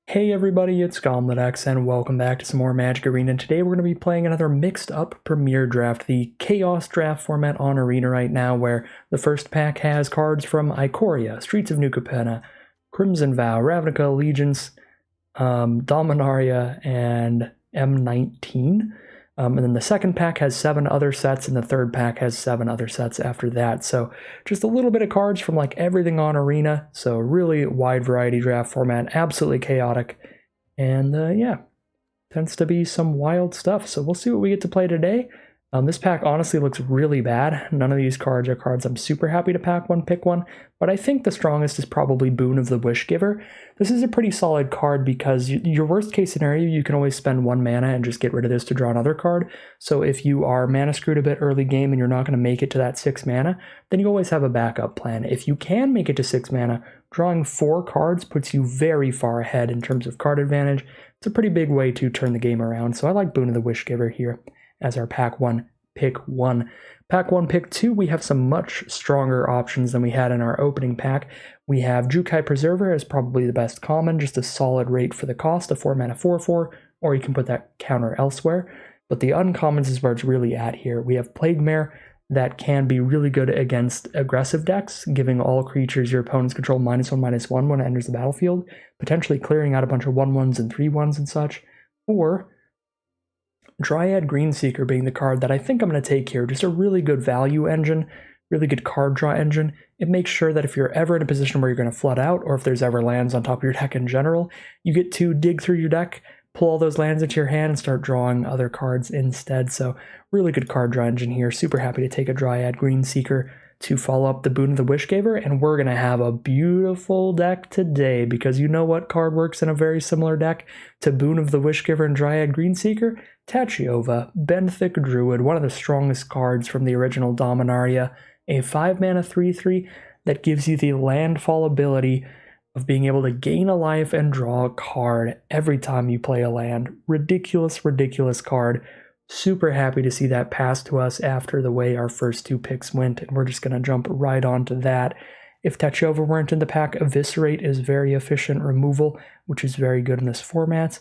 Hey everybody, it's GobletX and welcome back to some more Magic Arena. Today we're going to be playing another mixed up Premier Draft, the Chaos Draft format on Arena right now, where the first pack has cards from Ikoria, Streets of New Capenna, Crimson Vow, Ravnica Allegiance, Dominaria, and M19. And then the second pack has 7 other sets, and the third pack has 7 other sets after that. So just a little bit of cards from like everything on Arena. So really wide variety draft format, absolutely chaotic. And yeah, tends to be some wild stuff. So we'll see what we get to play today. This pack honestly looks really bad. None of these cards are cards I'm super happy to pack one, pick one, but I think the strongest is probably Boon of the Wishgiver. This is a pretty solid card because your worst case scenario, you can always spend 1 mana and just get rid of this to draw another card. So if you are mana screwed a bit early game and you're not going to make it to that 6 mana, then you always have a backup plan. If you can make it to 6 mana, drawing 4 cards puts you very far ahead in terms of card advantage. It's a pretty big way to turn the game around, so I like Boon of the Wishgiver here as our pack 1, pick 1. Pack 1, pick 2, we have some much stronger options than we had in our opening pack. We have Jukai Preserver as probably the best common, just a solid rate for the cost, a 4 mana 4/4, or you can put that counter elsewhere. But the uncommons is where it's really at here. We have Plague Mare that can be really good against aggressive decks, giving all creatures your opponents control -1/-1 when it enters the battlefield, potentially clearing out a bunch of 1/1s and 3/1s and such. Or Dryad Greenseeker being the card that I think I'm going to take here. Just a really good value engine, really good card draw engine. It makes sure that if you're ever in a position where you're going to flood out, or if there's ever lands on top of your deck in general, you get to dig through your deck, pull all those lands into your hand, and start drawing other cards instead. So really good card draw engine here. Super happy to take a Dryad Greenseeker to follow up the Boon of the Wishgiver, and we're going to have a beautiful deck today, because you know what card works in a very similar deck to Boon of the Wishgiver and Dryad Greenseeker? Tachiova, Benthic Druid, one of the strongest cards from the original Dominaria, a 5 mana 3/3 that gives you the landfall ability of being able to gain a life and draw a card every time you play a land. Ridiculous, ridiculous card. Super happy to see that pass to us after the way our first 2 picks went, and we're just going to jump right onto that. If Tachiova weren't in the pack, Eviscerate is very efficient removal, which is very good in this format.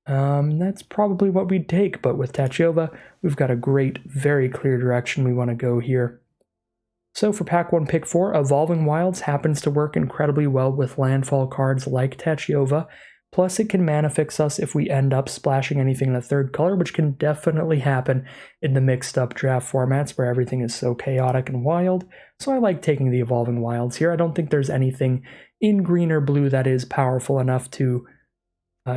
That's probably what we'd take, but with Tachiova, we've got a great, very clear direction we want to go here. So for pack 1, pick 4, Evolving Wilds happens to work incredibly well with landfall cards like Tachiova, plus it can mana fix us if we end up splashing anything in a 3rd color, which can definitely happen in the mixed up draft formats where everything is so chaotic and wild. So I like taking the Evolving Wilds here. I don't think there's anything in green or blue that is powerful enough to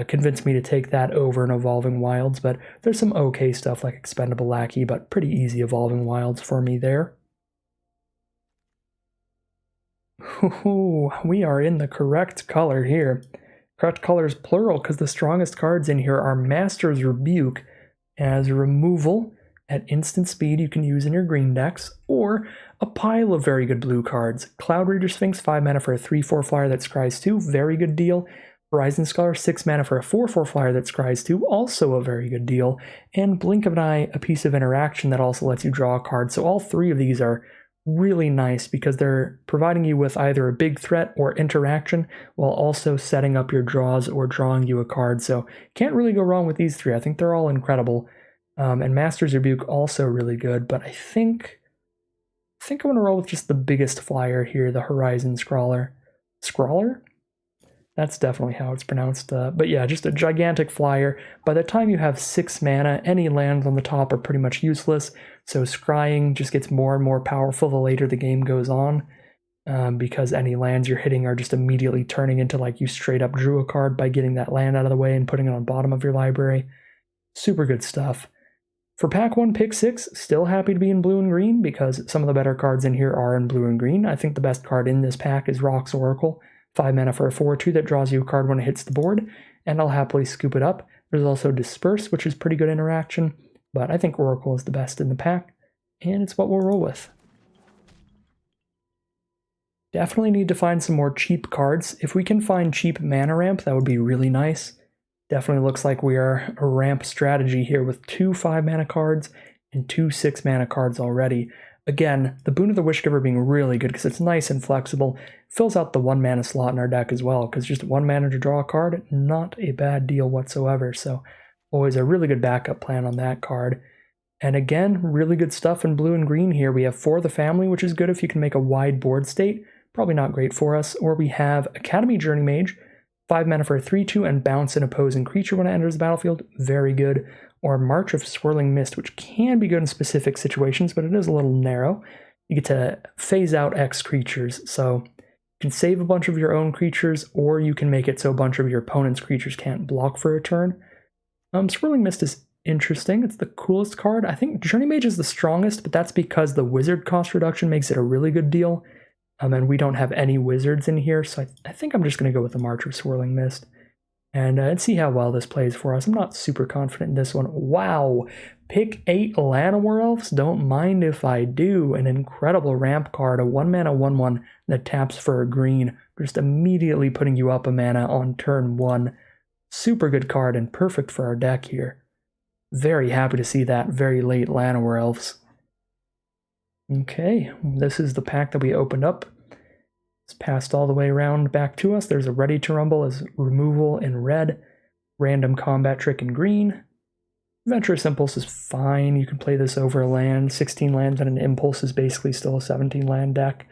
convince me to take that over an Evolving Wilds, but there's some okay stuff like Expendable Lackey, but pretty easy Evolving Wilds for me there. Ooh, we are in the correct color here. Correct color is plural because the strongest cards in here are Master's Rebuke as removal at instant speed you can use in your green decks, or a pile of very good blue cards. Cloud Reader Sphinx, 5 mana for a 3/4 flyer that scries 2, very good deal. Horizon Scholar, 6 mana for a 4/4 flyer that scries 2, also a very good deal. And Blink of an Eye, a piece of interaction that also lets you draw a card. So all 3 of these are really nice because they're providing you with either a big threat or interaction while also setting up your draws or drawing you a card. So can't really go wrong with these 3. I think they're all incredible. And Master's Rebuke also really good, but I think I'm going to roll with just the biggest flyer here, the Horizon Scrawler. Scrawler? That's definitely how it's pronounced. But yeah, just a gigantic flyer. By the time you have 6 mana, any lands on the top are pretty much useless. So scrying just gets more and more powerful the later the game goes on. Because any lands you're hitting are just immediately turning into like you straight up drew a card by getting that land out of the way and putting it on bottom of your library. Super good stuff. For pack 1, pick 6, still happy to be in blue and green because some of the better cards in here are in blue and green. I think the best card in this pack is Rock's Oracle. 5 mana for a 4/2 that draws you a card when it hits the board, and I'll happily scoop it up. There's also Disperse, which is pretty good interaction, but I think Oracle is the best in the pack, and it's what we'll roll with. Definitely need to find some more cheap cards. If we can find cheap mana ramp, that would be really nice. Definitely looks like we are a ramp strategy here with 2 5 mana cards and 2 6 mana cards already. Again, the Boon of the Wishgiver being really good because it's nice and flexible. Fills out the 1 mana slot in our deck as well, because just 1 mana to draw a card, not a bad deal whatsoever. So always a really good backup plan on that card. And again, really good stuff in blue and green here. We have For the Family, which is good if you can make a wide board state. Probably not great for us. Or we have Academy Journey Mage, 5 mana for a 3/2 and bounce an opposing creature when it enters the battlefield. Very good. Or March of Swirling Mist, which can be good in specific situations, but it is a little narrow. You get to phase out X creatures, so you can save a bunch of your own creatures, or you can make it so a bunch of your opponent's creatures can't block for a turn. Swirling Mist is interesting. It's the coolest card. I think Journey Mage is the strongest, but that's because the wizard cost reduction makes it a really good deal. And we don't have any wizards in here, so I think I'm just going to go with the March of Swirling Mist. And see how well this plays for us. I'm not super confident in this one. Wow! Pick 8 Llanowar Elves? Don't mind if I do. An incredible ramp card, a 1 mana 1/1 that taps for a green, just immediately putting you up a mana on turn 1. Super good card and perfect for our deck here. Very happy to see that very late Llanowar Elves. Okay, this is the pack that we opened up. It's passed all the way around back to us. There's a Ready to Rumble as removal in red, Random Combat Trick in green. Adventurous Impulse is fine. You can play this over a land. 16 lands and an Impulse is basically still a 17 land deck,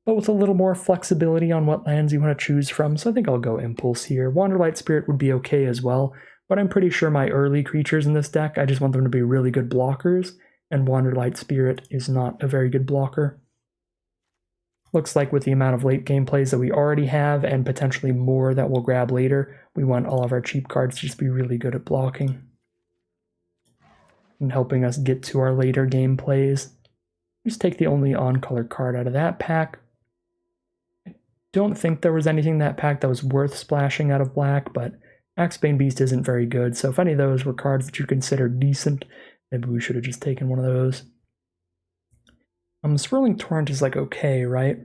but with a little more flexibility on what lands you want to choose from, so I think I'll go Impulse here. Wanderlight Spirit would be okay as well, but I'm pretty sure my early creatures in this deck, I just want them to be really good blockers, and Wanderlight Spirit is not a very good blocker. Looks like with the amount of late game plays that we already have, and potentially more that we'll grab later, we want all of our cheap cards to just be really good at blocking and helping us get to our later game plays. Just take the only on-color card out of that pack. I don't think there was anything in that pack that was worth splashing out of black, but Axebane Beast isn't very good, so if any of those were cards that you consider decent, maybe we should have just taken one of those. Swirling Torrent is like okay, right?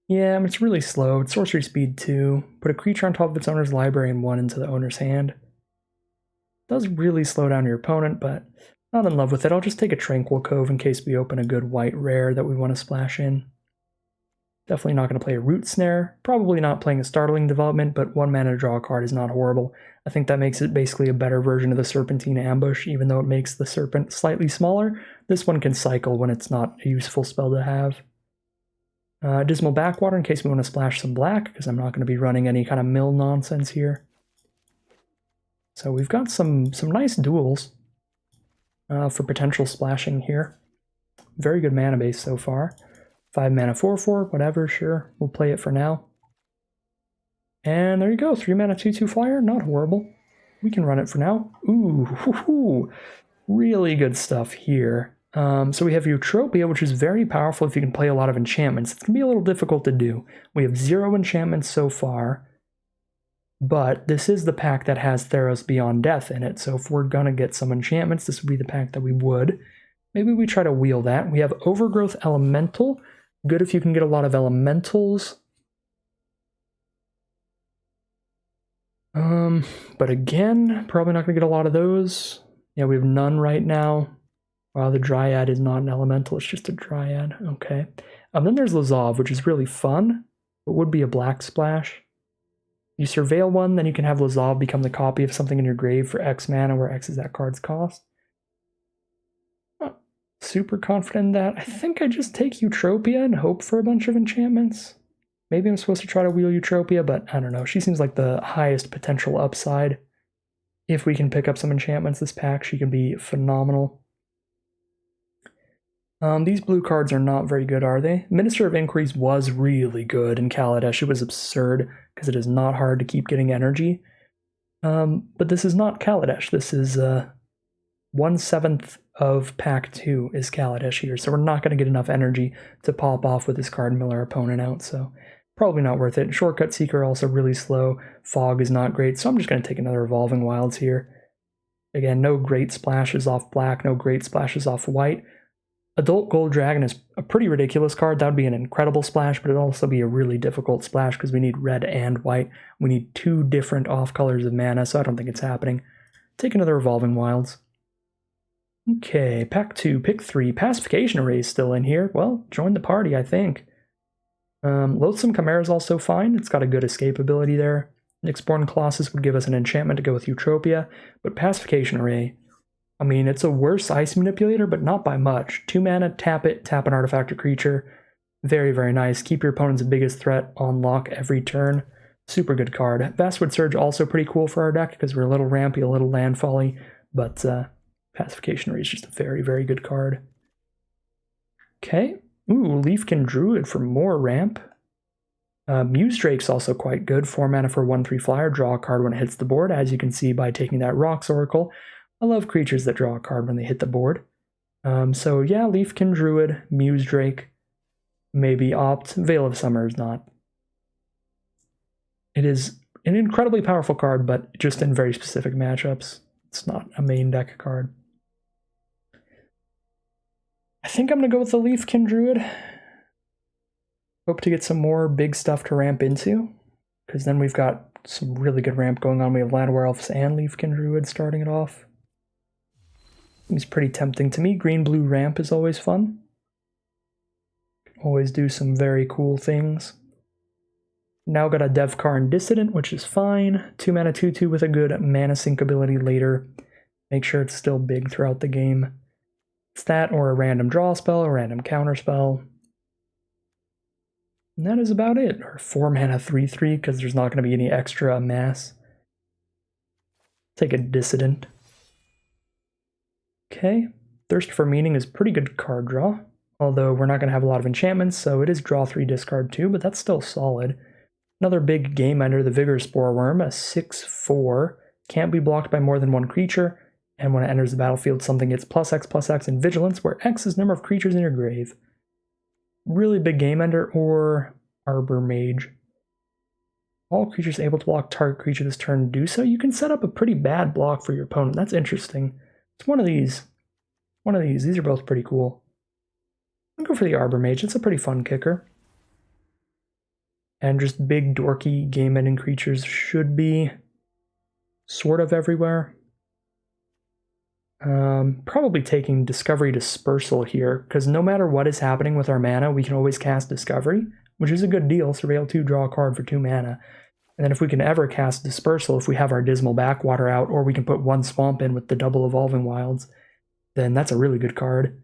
Yeah, it's really slow. It's sorcery speed 2. Put a creature on top of its owner's library and 1 into the owner's hand. It does really slow down your opponent, but not in love with it. I'll just take a Tranquil Cove in case we open a good white rare that we want to splash in. Definitely not going to play a Root Snare. Probably not playing a Startling Development, but 1 mana to draw a card is not horrible. I think that makes it basically a better version of the Serpentine Ambush, even though it makes the Serpent slightly smaller. This one can cycle when it's not a useful spell to have. Dismal Backwater in case we want to splash some black, because I'm not going to be running any kind of mill nonsense here. So we've got some nice duels for potential splashing here. Very good mana base so far. 5 mana 4/4, whatever, sure. We'll play it for now. And there you go, 3 mana 2/2 flyer, not horrible. We can run it for now. Ooh, really good stuff here. So we have Eutropia, which is very powerful if you can play a lot of enchantments. It's going to be a little difficult to do. We have 0 enchantments so far, but this is the pack that has Theros Beyond Death in it, so if we're going to get some enchantments, this would be the pack that we would. Maybe we try to wheel that. We have Overgrowth Elemental. Good if you can get a lot of elementals. But again, probably not going to get a lot of those. Yeah, we have none right now. Wow, the Dryad is not an elemental, it's just a Dryad. Okay. Then there's Lazav, which is really fun, but would be a black splash. You surveil one, then you can have Lazav become the copy of something in your grave for X mana, where X is that card's cost. Not super confident in that. I think I just take Eutropia and hope for a bunch of enchantments. Maybe I'm supposed to try to wheel Eutropia, but I don't know. She seems like the highest potential upside. If we can pick up some enchantments this pack, she can be phenomenal. These blue cards are not very good, are they? Minister of Inquiries was really good in Kaladesh. It was absurd, because it is not hard to keep getting energy. But this is not Kaladesh. This is 1/7 of pack 2 is Kaladesh here, so we're not going to get enough energy to pop off with this card and mill our opponent out, so probably not worth it. Shortcut Seeker also really slow. Fog is not great, so I'm just going to take another Evolving Wilds here. Again, no great splashes off black, no great splashes off white. Adult Gold Dragon is a pretty ridiculous card. That would be an incredible splash, but it'd also be a really difficult splash because we need red and white. We need 2 different off colors of mana, so I don't think it's happening. Take another Evolving Wilds. Okay, pack 2, pick 3. Pacification Array is still in here. Well, join the party, I think. Loathsome Chimera is also fine. It's got a good escape ability there. Nyxborn Colossus would give us an enchantment to go with Eutropia, but Pacification Array, I mean, it's a worse Ice Manipulator, but not by much. 2 mana, tap it, tap an artifact or creature. Very, very nice. Keep your opponent's biggest threat on lock every turn. Super good card. Vastwood Surge also pretty cool for our deck because we're a little rampy, a little landfally, but Pacification Array is just a very, very good card. Okay. Ooh, Leafkin Druid for more ramp. Muse Drake's also quite good. 4 mana for 1/3 flyer. Draw a card when it hits the board, as you can see by taking that Rocks Oracle. I love creatures that draw a card when they hit the board. So yeah, Leafkin Druid, Muse Drake, maybe opt. Veil of Summer is not. It is an incredibly powerful card, but just in very specific matchups. It's not a main deck card. I think I'm going to go with the Leafkin Druid. Hope to get some more big stuff to ramp into, because then we've got some really good ramp going on. We have Llanowar Elves and Leafkin Druid starting it off. Seems pretty tempting to me. Green-blue ramp is always fun. Always do some very cool things. Now got a Devkarn Dissident, which is fine. 2 mana 2/2 with a good mana sync ability later. Make sure it's still big throughout the game. It's that or a random draw spell, a random counter spell. And that is about it. Or 4 mana 3/3 because there's not going to be any extra mass. Take a Dissident. Okay. Thirst for Meaning is pretty good card draw. Although we're not going to have a lot of enchantments, so it is draw 3, discard 2, but that's still solid. Another big game ender, the Vigor Spore Worm, a 6/4. Can't be blocked by more than one creature. And when it enters the battlefield, something gets +X/+X in Vigilance, where X is the number of creatures in your grave. Really big game ender, or Arbor Mage. All creatures able to block target creature this turn do so. You can set up a pretty bad block for your opponent. That's interesting. It's one of these. One of these. These are both pretty cool. I'll go for the Arbor Mage. It's a pretty fun kicker. And just big, dorky, game-ending creatures should be sort of everywhere. Probably taking Discovery Dispersal here, because no matter what is happening with our mana, we can always cast Discovery, which is a good deal. Surveil 2, draw a card for 2 mana. And then if we can ever cast Dispersal, if we have our Dismal Backwater out, or we can put 1 Swamp in with the double Evolving Wilds, then that's a really good card.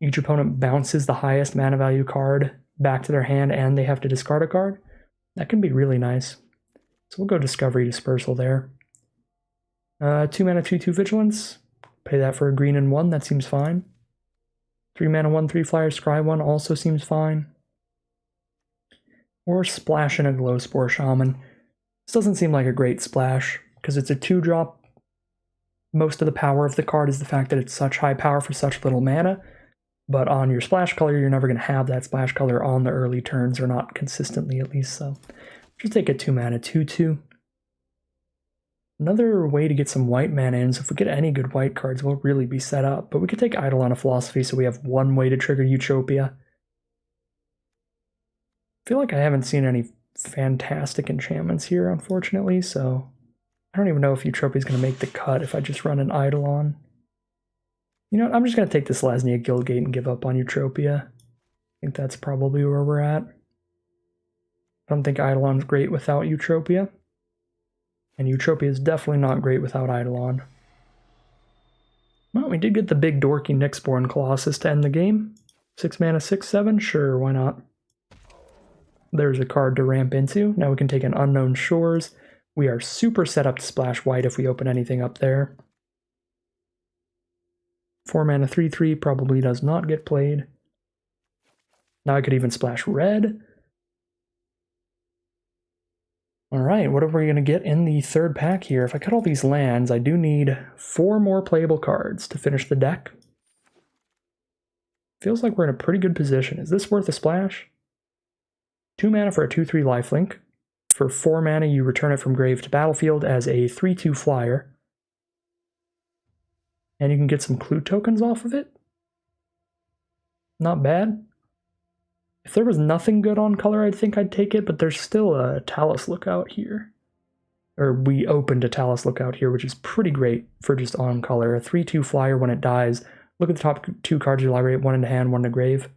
Each opponent bounces the highest mana value card back to their hand, and they have to discard a card. That can be really nice. So we'll go Discovery Dispersal there. 2 mana 2/2 Vigilance. Pay that for a green and 1, that seems fine. 3 mana 1/3 flyer, scry 1 also seems fine. Or splash in a Glowspore Shaman. This doesn't seem like a great splash, because it's a 2-drop. Most of the power of the card is the fact that it's such high power for such little mana, but on your splash color, you're never going to have that splash color on the early turns, or not consistently at least, so just take a 2 mana 2/2. Another way to get some white mana in, so if we get any good white cards, we'll really be set up. But we could take Eidolon of Philosophy, so we have one way to trigger Eutropia. I feel like I haven't seen any fantastic enchantments here, unfortunately, so I don't even know if Eutropia is going to make the cut if I just run an Eidolon. You know what, I'm just going to take this Lesnia Guildgate and give up on Eutropia. I think that's probably where we're at. I don't think Eidolon's great without Eutropia. And Eutropia is definitely not great without Eidolon. Well, we did get the big dorky Nyxborn Colossus to end the game. 6 mana, 6/7, sure, why not? There's a card to ramp into. Now we can take an Unknown Shores. We are super set up to splash white if we open anything up there. 4 mana 3/3 probably does not get played. Now I could even splash red. Alright, what are we going to get in the third pack here? If I cut all these lands, I do need 4 more playable cards to finish the deck. Feels like we're in a pretty good position. Is this worth a splash? 2 mana for a 2/3 lifelink. For 4 mana, you return it from grave to battlefield as a 3/2 flyer. And you can get some clue tokens off of it. Not bad. If there was nothing good on color, I'd think I'd take it, but there's still a Talus Lookout here. or we opened a Talus Lookout here, which is pretty great for just on color. A 3/2 flyer when it dies. Look at the top 2 cards of your library, 1 in the hand, 1 in the grave.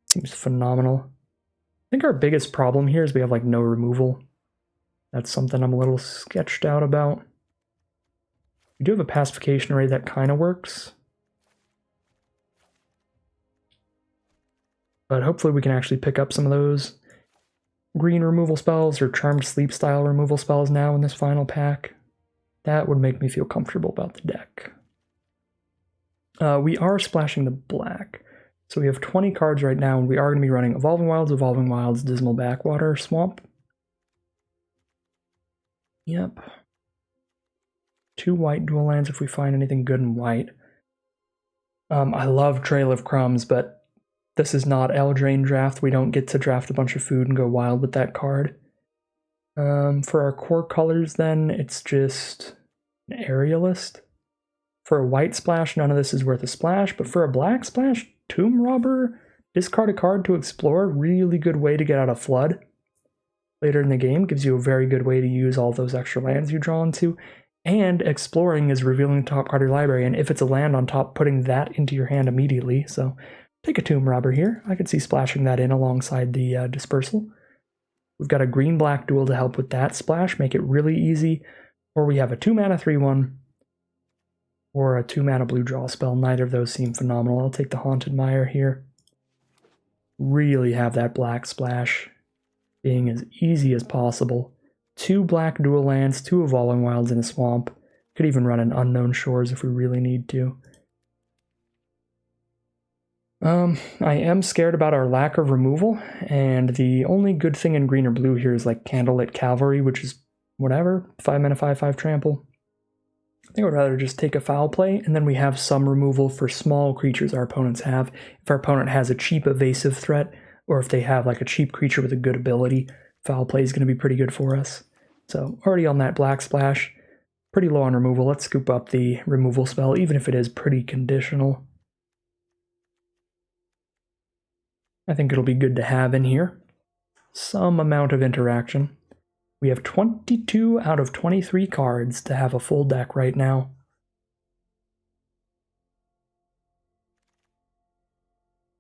Seems phenomenal. I think our biggest problem here is we have like no removal. That's something I'm a little sketched out about. We do have a pacification array that kind of works. But hopefully we can actually pick up some of those green removal spells or Charmed Sleep style removal spells now in this final pack. That would make me feel comfortable about the deck. We are splashing the black. So we have 20 cards right now, and we are going to be running Evolving Wilds, Dismal Backwater, Swamp. Yep. 2 white dual lands if we find anything good in white. I love Trail of Crumbs, but this is not Eldraine draft. We don't get to draft a bunch of food and go wild with that card. For our core colors, then, it's just an Aerialist. For a white splash, none of this is worth a splash, but for a black splash, Tomb Robber, discard a card to explore, really good way to get out of Flood. Later in the game, gives you a very good way to use all those extra lands you draw into, and exploring is revealing the top card of your library, and if it's a land on top, putting that into your hand immediately. So take a Tomb Robber here. I could see splashing that in alongside the Dispersal. We've got a green-black duel to help with that splash, make it really easy, or we have a 2-mana 3/1, or a 2-mana blue draw spell. Neither of those seem phenomenal. I'll take the Haunted Mire here. Really have that black splash being as easy as possible. 2 black dual lands, 2 Evolving Wilds in a swamp. Could even run an Unknown Shores if we really need to. I am scared about our lack of removal, and the only good thing in green or blue here is like Candlelit Cavalry, which is whatever, 5-mana 5/5 trample. I think I would rather just take a foul play, and then we have some removal for small creatures our opponents have. If our opponent has a cheap evasive threat, or if they have like a cheap creature with a good ability, foul play is going to be pretty good for us. So already on that black splash, pretty low on removal. Let's scoop up the removal spell, even if it is pretty conditional. I think it'll be good to have in here. Some amount of interaction. We have 22 out of 23 cards to have a full deck right now.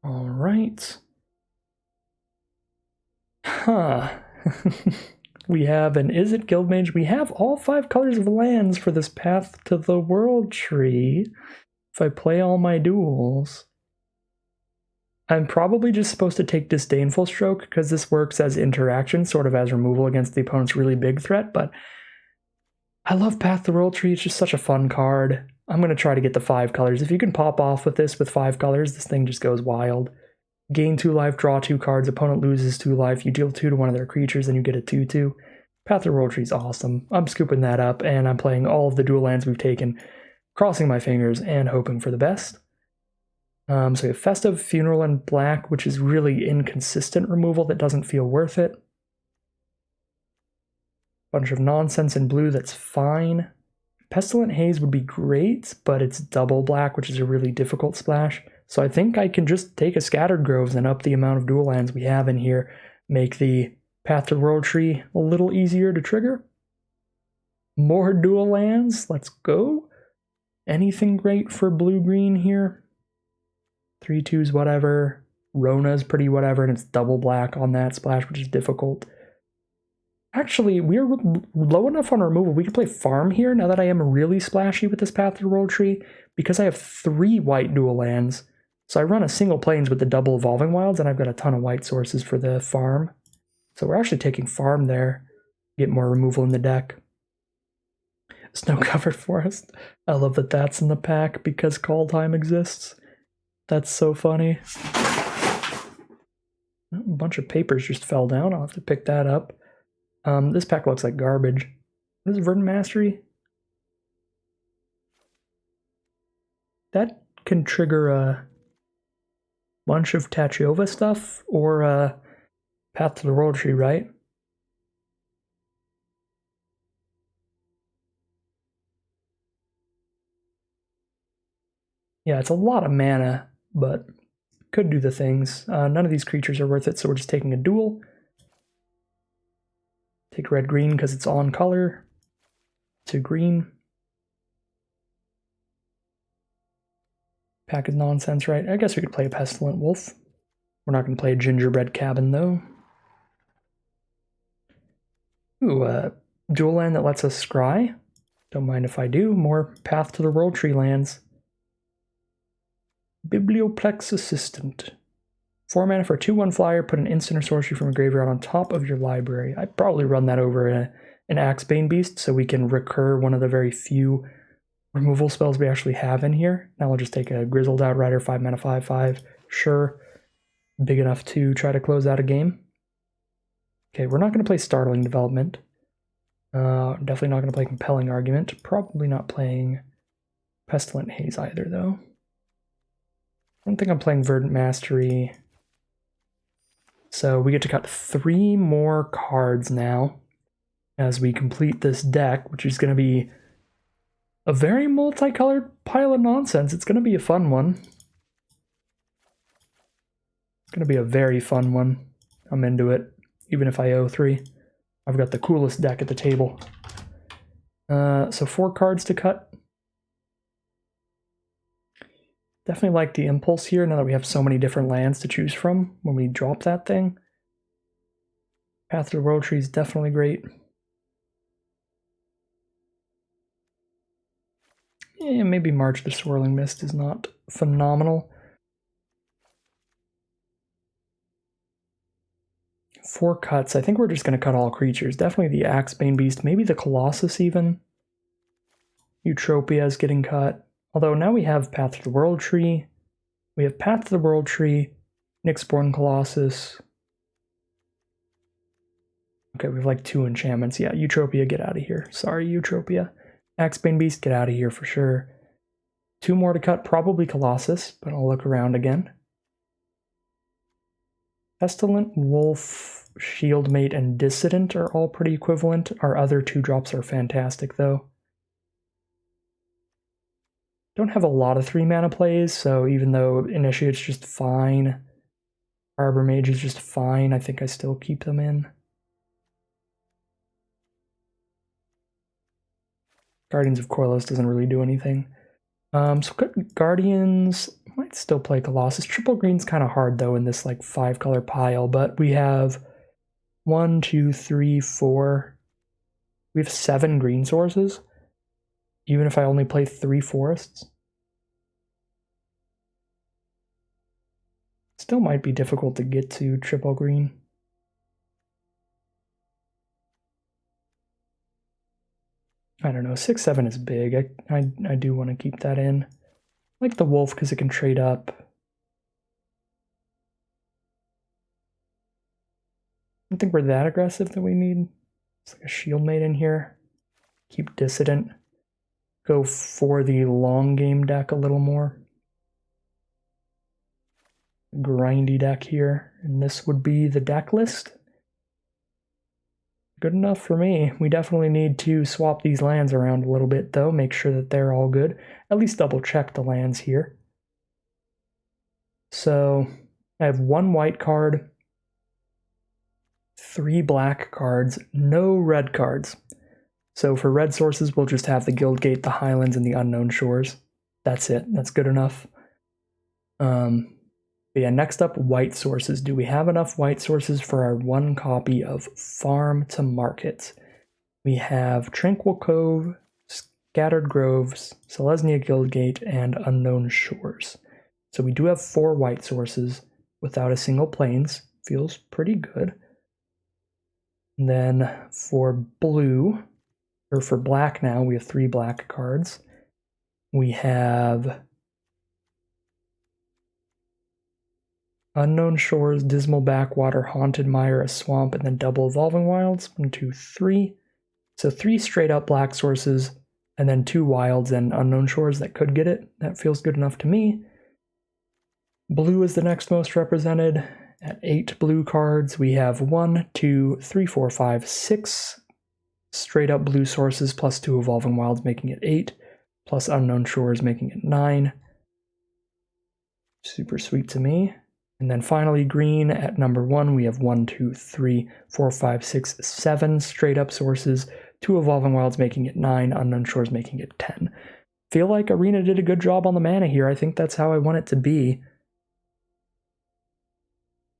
All right. We have an Izzet Guildmage. We have all 5 colors of lands for this Path to the World tree. If I play all my duels, I'm probably just supposed to take Disdainful Stroke because this works as interaction, sort of as removal against the opponent's really big threat, but I love Path to the World Tree. It's just such a fun card. I'm going to try to get the 5 colors. If you can pop off with this with 5 colors, this thing just goes wild. Gain 2 life, draw 2 cards, opponent loses 2 life, you deal 2 to one of their creatures, and you get a 2/2. Path to the World Tree is awesome. I'm scooping that up, and I'm playing all of the dual lands we've taken, crossing my fingers and hoping for the best. So we have Festive, Funeral, and Black, which is really inconsistent removal that doesn't feel worth it. Bunch of nonsense in blue that's fine. Pestilent Haze would be great, but it's double black, which is a really difficult splash. So I think I can just take a Scattered Groves and up the amount of dual lands we have in here, make the Path to the World tree a little easier to trigger. More dual lands, let's go. Anything great for blue-green here? 3/2s, whatever. Rona's pretty whatever, and it's double black on that splash, which is difficult. Actually, we're low enough on removal. We can play farm here now that I am really splashy with this Path to the World tree, because I have 3 white dual lands. So I run a single plains with the double Evolving Wilds, and I've got a ton of white sources for the farm. So we're actually taking farm there, get more removal in the deck. Snow-covered forest. I love that that's in the pack because Call Time exists. That's so funny. A bunch of papers just fell down. I'll have to pick that up. This pack looks like garbage. What is Verdant Mastery? That can trigger a bunch of Tachiova stuff or Path to the World tree, right? Yeah, it's a lot of mana, but could do the things. None of these creatures are worth it, so we're just taking a duel. Take red-green because it's on color. to green. Pack is nonsense, right? I guess we could play a Pestilent Wolf. We're not going to play a Gingerbread Cabin, though. Ooh, dual land that lets us scry. Don't mind if I do. More Path to the World Tree lands. Biblioplex Assistant. 4 mana for a 2/1 flyer, put an instant or sorcery from a graveyard on top of your library. I'd probably run that over an Axebane Beast so we can recur one of the very few removal spells we actually have in here. Now we'll just take a Grizzled Outrider, 5 mana, 5/5. Sure. Big enough to try to close out a game. Okay, we're not going to play Startling Development. Definitely not going to play Compelling Argument. Probably not playing Pestilent Haze either, though. I don't think I'm playing Verdant Mastery. So we get to cut 3 more cards now as we complete this deck, which is going to be a very multicolored pile of nonsense. It's going to be a fun one. It's going to be a very fun one. I'm into it, even if I owe 3. I've got the coolest deck at the table. So 4 cards to cut. Definitely like the impulse here now that we have so many different lands to choose from when we drop that thing. Path to the World Tree is definitely great. Yeah, maybe March the Swirling Mist is not phenomenal. 4 cuts. I think we're just going to cut all creatures. Definitely the Axebane Beast, maybe the Colossus even. Eutropia is getting cut. Although now we have Path to the World Tree. We have Path to the World Tree, Nyxborn Colossus. Okay, we have like 2 enchantments. Yeah, Eutropia, get out of here. Sorry, Eutropia. Axebane Beast, get out of here for sure. 2 more to cut, probably Colossus, but I'll look around again. Pestilent, Wolf, Shieldmate, and Dissident are all pretty equivalent. Our other 2 drops are fantastic, though. Don't have a lot of 3 mana plays, so even though Initiate's just fine, Arbor Mage is just fine, I think I still keep them in. Guardians of Koilos doesn't really do anything. So Guardians, might still play Colossus. Triple green's kind of hard though in this like 5-color pile, but we have 1, 2, 3, 4. We have 7 green sources. Even if I only play 3 forests. Still might be difficult to get to triple green. I don't know, 6/7 is big. I do want to keep that in. I like the wolf because it can trade up. I don't think we're that aggressive that we need. It's like a Shieldmate in here. Keep Dissident. Go for the long game deck a little more. Grindy deck here, and this would be the deck list. Good enough for me. We definitely need to swap these lands around a little bit though, make sure that they're all good. At least double check the lands here. So I have 1 white card, 3 black cards, no red cards. So for red sources, we'll just have the Guildgate, the Highlands, and the Unknown Shores. That's it. That's good enough. But yeah, next up, white sources. Do we have enough white sources for our 1 copy of Farm to Market? We have Tranquil Cove, Scattered Groves, Selesnya Guildgate, and Unknown Shores. So we do have 4 white sources without a single plains. Feels pretty good. And then for blue, or for black now, we have 3 black cards. We have Unknown Shores, Dismal Backwater, Haunted Mire, a Swamp, and then double Evolving Wilds. 1, 2, 3. So 3 straight up black sources, and then 2 wilds and Unknown Shores that could get it. That feels good enough to me. Blue is the next most represented. At 8 blue cards, we have 1, 2, 3, 4, 5, 6 straight up blue sources, plus 2 Evolving Wilds, making it 8, plus Unknown Shores, making it 9. Super sweet to me. And then finally, green at number 1, we have 1, 2, 3, 4, 5, 6, 7 straight up sources, 2 Evolving Wilds making it 9, Unknown Shores making it 10. Feel like Arena did a good job on the mana here. I think that's how I want it to be.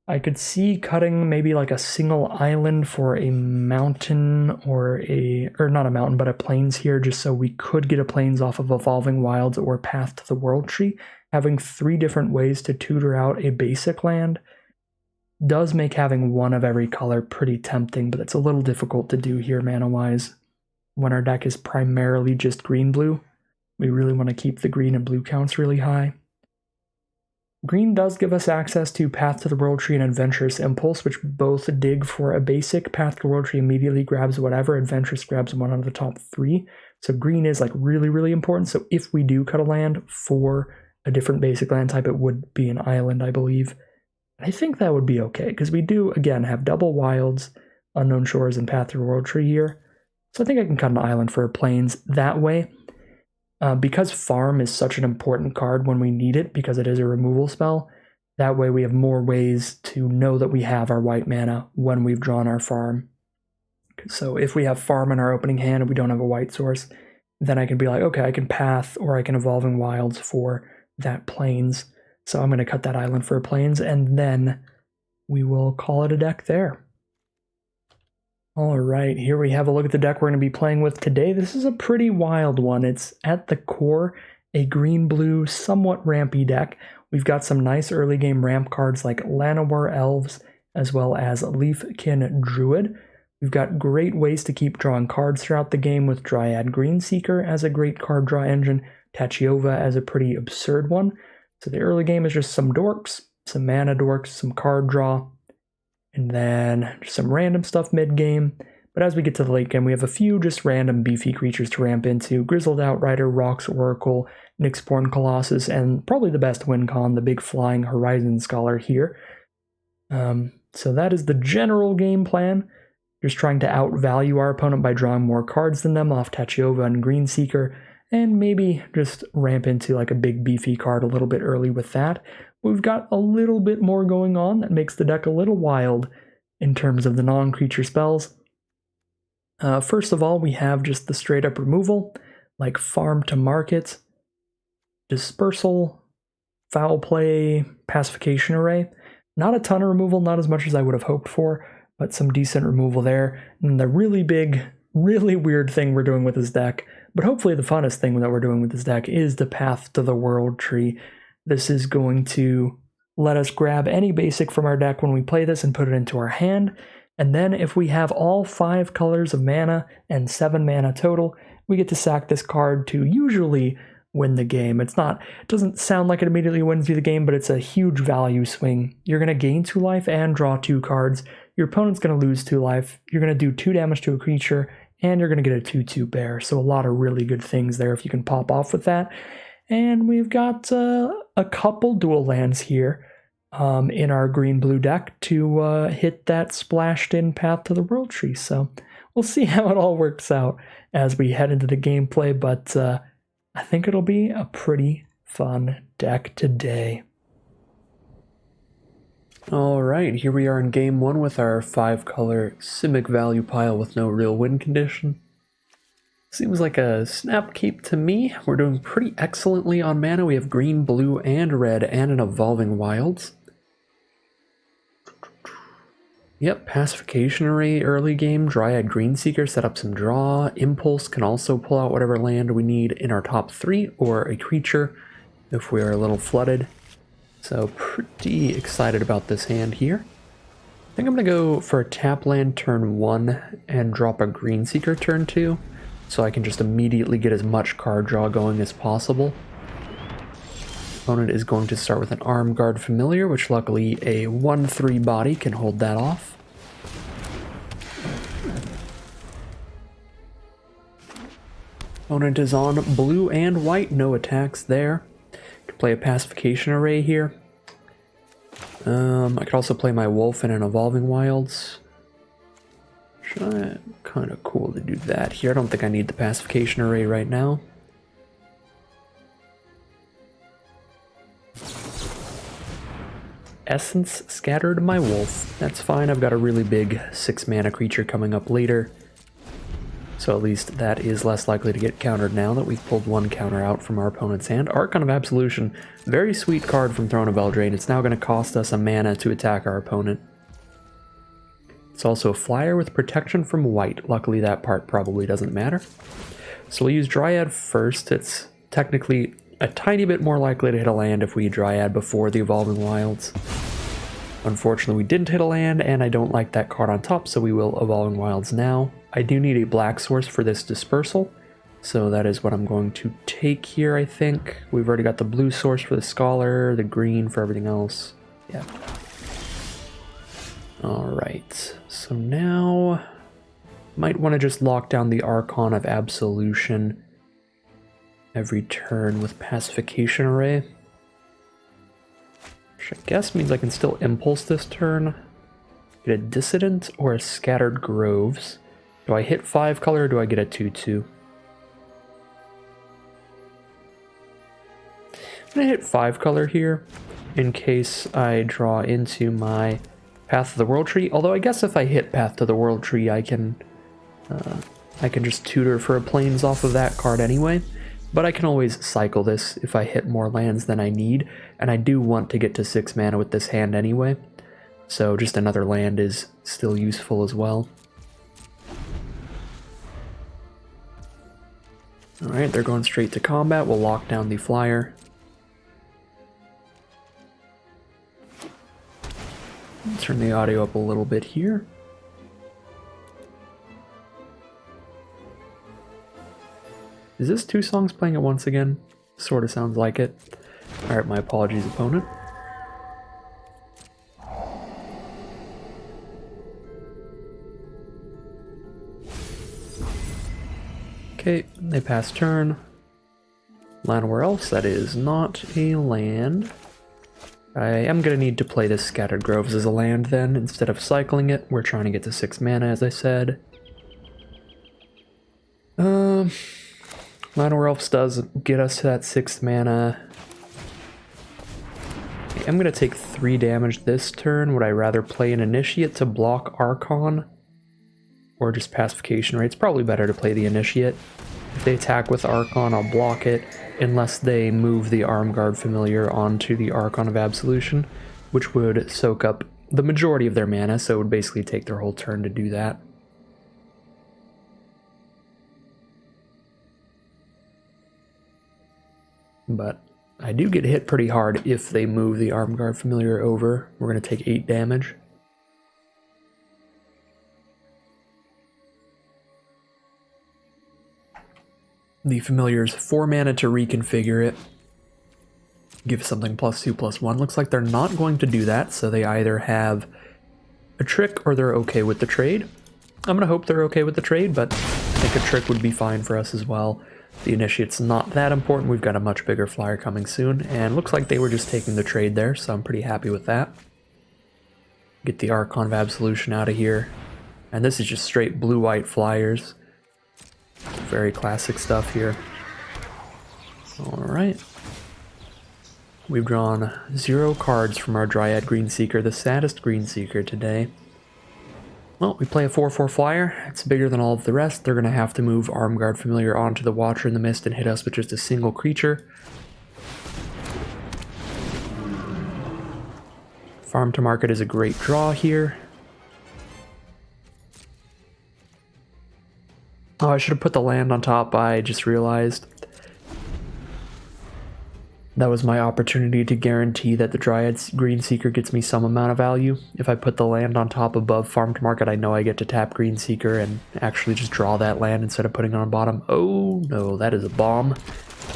I could see cutting maybe like a single island for a mountain or not a mountain, but a plains here, just so we could get a plains off of Evolving Wilds or Path to the World Tree. Having 3 different ways to tutor out a basic land does make having one of every color pretty tempting, but it's a little difficult to do here mana-wise. When our deck is primarily just green-blue, we really want to keep the green and blue counts really high. Green does give us access to Path to the World Tree and Adventurous Impulse, which both dig for a basic. Path to the World Tree immediately grabs whatever, Adventurous grabs one out of the top 3. So green is like really, really important. So if we do cut a land for a different basic land type, it would be an island, I believe. I think that would be okay, because we do, again, have double wilds, Unknown Shores, and Path to the World Tree here. So I think I can cut an island for plains that way. Because Farm is such an important card when we need it, because it is a removal spell, that way we have more ways to know that we have our white mana when we've drawn our Farm. So if we have Farm in our opening hand and we don't have a white source, then I can be like, okay, I can Path or I can Evolving Wilds for that plains. So I'm going to cut that island for a plains, and then we will call it a deck there. Alright, here we have a look at the deck we're going to be playing with today. This is a pretty wild one. It's at the core a green-blue, somewhat rampy deck. We've got some nice early game ramp cards like Llanowar Elves, as well as Leafkin Druid. We've got great ways to keep drawing cards throughout the game with Dryad Greenseeker as a great card draw engine, Tachiova as a pretty absurd one. So the early game is just some dorks, some mana dorks, some card draw, and then just some random stuff mid-game. But as we get to the late game, we have a few just random beefy creatures to ramp into. Grizzled Outrider, Rock's Oracle, Nyxborn Colossus, and probably the best win con, the big Flying Horizon Scholar here. So that is the general game plan. Just trying to outvalue our opponent by drawing more cards than them off Tachiova and Greenseeker, and maybe just ramp into like a big beefy card a little bit early with that. We've got a little bit more going on that makes the deck a little wild in terms of the non-creature spells. First of all, we have just the straight up removal, like Farm to Market, Dispersal, Foul Play, Pacification Array. Not a ton of removal, not as much as I would have hoped for, but some decent removal there. And the really big, really weird thing we're doing with this deck, but hopefully the funnest thing that we're doing with this deck, is the Path to the World Tree. This is going to let us grab any basic from our deck when we play this and put it into our hand. And then if we have all 5 colors of mana and 7 mana total, we get to sack this card to usually win the game. It doesn't sound like it immediately wins you the game, but it's a huge value swing. You're going to gain 2 life and draw 2 cards. Your opponent's going to lose 2 life. You're going to do 2 damage to a creature, and you're going to get a 2/2 bear. So a lot of really good things there if you can pop off with that. And we've got a couple dual lands here in our green-blue deck to hit that splashed-in Path to the World Tree. So we'll see how it all works out as we head into the gameplay, but I think it'll be a pretty fun deck today. Alright, here we are in game 1 with our 5-color Simic value pile with no real win condition. Seems like a snap keep to me. We're doing pretty excellently on mana. We have green, blue, and red, and an Evolving Wilds. Yep, Pacification Array early game. Dryad Greenseeker set up some draw. Impulse can also pull out whatever land we need in our top 3, or a creature if we are a little flooded. So pretty excited about this hand here. I think I'm going to go for a tap land turn 1 and drop a Greenseeker turn 2. So I can just immediately get as much card draw going as possible. Opponent is going to start with an Armguard Familiar, which luckily a 1/3 body can hold that off. Opponent is on blue and white, no attacks there. Could play a Pacification Array here. I could also play my Wolf and an Evolving Wilds. Kind of cool to do that here. I don't think I need the Pacification Array right now. Essence scattered my Wolf. That's fine. I've got a really big 6 mana creature coming up later. So at least that is less likely to get countered now that we've pulled one counter out from our opponent's hand. Archon of Absolution, very sweet card from Throne of Eldraine. It's now going to cost us a mana to attack our opponent. It's also a flyer with protection from white. Luckily that part probably doesn't matter. So we'll use Dryad first. It's technically a tiny bit more likely to hit a land if we Dryad before the Evolving Wilds. Unfortunately we didn't hit a land, and I don't like that card on top, so we will Evolving Wilds now. I do need a black source for this dispersal, so that is what I'm going to take here, I think. We've already got the blue source for the Scholar, the green for everything else. Yeah. Alright, so now might want to just lock down the Archon of Absolution every turn with Pacification Array. Which I guess means I can still Impulse this turn. Get a Dissident or a Scattered Groves. Do I hit 5 color or do I get a 2/2? I'm going to hit 5 color here in case I draw into my Path to the World Tree. Although I guess if I hit Path to the World Tree I can just tutor for a Plains off of that card anyway. But I can always cycle this if I hit more lands than I need, and I do want to get to 6 mana with this hand anyway, so just another land is still useful as well. Alright, they're going straight to combat. We'll lock down the flyer. Turn the audio up a little bit here. Is this 2 songs playing at once again? Sort of sounds like it. Alright, my apologies, opponent. Okay, they pass turn. Land where else? That is not a land. I am going to need to play this Scattered Groves as a land then, instead of cycling it. We're trying to get to 6 mana, as I said. Llanowar Elves does get us to that 6 mana. I'm going to take 3 damage this turn. Would I rather play an Initiate to block Archon? Or just Pacification Array? It's probably better to play the Initiate. If they attack with Archon, I'll block it, unless they move the Armguard Familiar onto the Archon of Absolution, which would soak up the majority of their mana, so it would basically take their whole turn to do that. But I do get hit pretty hard if they move the Armguard Familiar over. We're going to take 8 damage. The Familiar's 4 mana to reconfigure it. Give something +2/+1. Looks like they're not going to do that, so they either have a trick or they're okay with the trade. I'm going to hope they're okay with the trade, but I think a trick would be fine for us as well. The Initiate's not that important. We've got a much bigger flyer coming soon, and looks like they were just taking the trade there, so I'm pretty happy with that. Get the Archon of Absolution out of here. And this is just straight blue-white flyers. Very classic stuff here. Alright. We've drawn 0 cards from our Dryad Greenseeker, the saddest Greenseeker today. Well, we play a 4/4 flyer. It's bigger than all of the rest. They're going to have to move Armguard Familiar onto the Watcher in the Mist and hit us with just a single creature. Farm to Market is a great draw here. Oh, I should have put the land on top. I just realized. That was my opportunity to guarantee that the Dryad's Greenseeker gets me some amount of value. If I put the land on top above Farm to Market, I know I get to tap Greenseeker and actually just draw that land instead of putting it on bottom. Oh no, that is a bomb.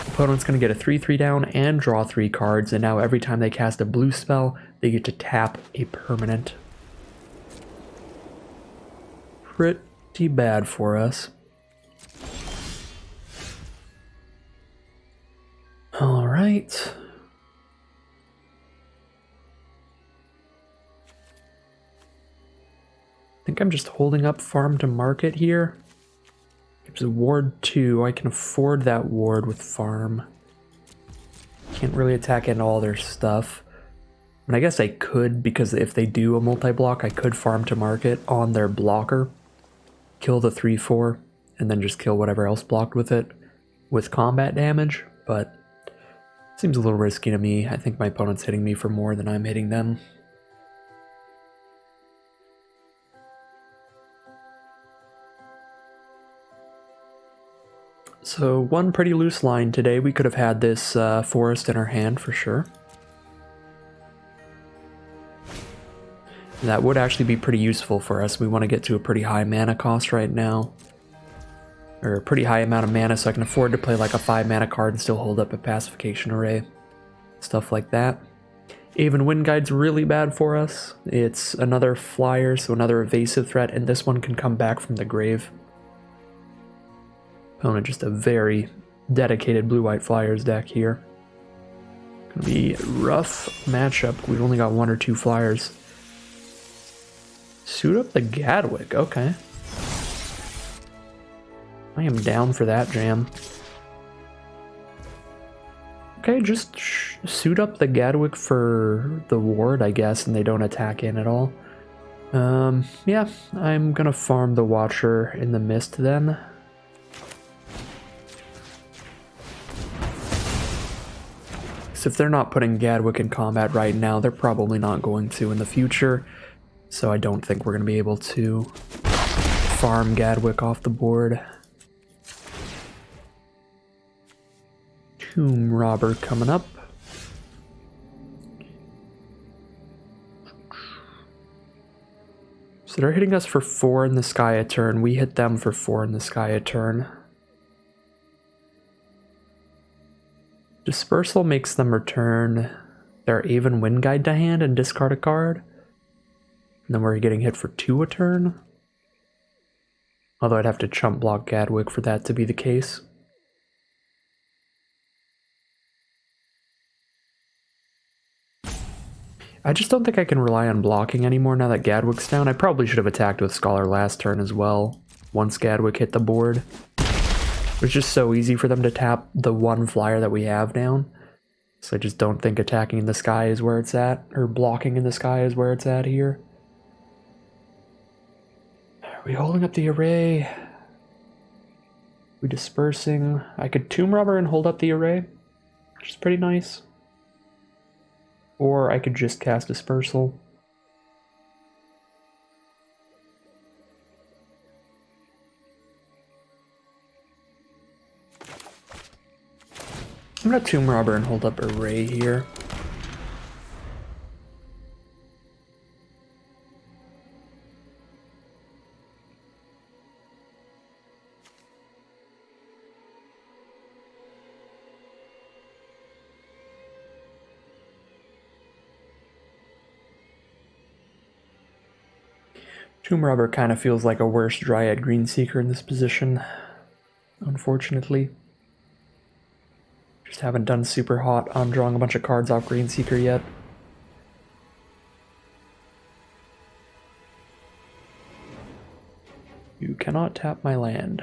Opponent's going to get a 3/3 down and draw 3 cards, and now every time they cast a blue spell, they get to tap a permanent. Pretty bad for us. All right. I think I'm just holding up Farm to Market here. Gives a ward 2. I can afford that ward with Farm. Can't really attack into all their stuff. And I guess I could, because if they do a multi-block, I could Farm to Market on their blocker. Kill the 3/4. and then just kill whatever else blocked with it with combat damage, but seems a little risky to me. I think my opponent's hitting me for more than I'm hitting them. So one pretty loose line today. We could have had this forest in our hand for sure. That would actually be pretty useful for us. We want to get to a pretty high mana cost right now. Or a pretty high amount of mana so I can afford to play like a 5 mana card and still hold up a pacification array. Stuff like that. Aven Wind Guide's really bad for us. It's another flyer, so another evasive threat, and this one can come back from the grave. Opponent just a very dedicated blue-white flyers deck here. Gonna be a rough matchup. We've only got 1 or 2 flyers. Suit up the Gadwick, okay. I am down for that jam. Okay, just suit up the Gadwick for the ward, I guess, and they don't attack in at all. Yeah, I'm gonna farm the Watcher in the Mist then. So if they're not putting Gadwick in combat right now, they're probably not going to in the future. So I don't think we're going to be able to farm Gadwick off the board. Tomb Robber coming up. So they're hitting us for 4 in the sky a turn. We hit them for 4 in the sky a turn. Dispersal makes them return their Aven Wind Guide to hand and discard a card. And then we're getting hit for 2 a turn. Although I'd have to chump block Gadwick for that to be the case. I just don't think I can rely on blocking anymore now that Gadwick's down. I probably should have attacked with Scholar last turn as well, once Gadwick hit the board. It was just so easy for them to tap the 1 flyer that we have down. So I just don't think attacking in the sky is where it's at, or blocking in the sky is where it's at here. Are we holding up the array? Are we dispersing? I could Tomb Robber and hold up the array, which is pretty nice. Or I could just cast Dispersal. I'm gonna Tomb Robber and hold up Array here. Tomb Robber kind of feels like a worse Dryad Greenseeker in this position, unfortunately. Just haven't done super hot on drawing a bunch of cards off Greenseeker yet. You cannot tap my land.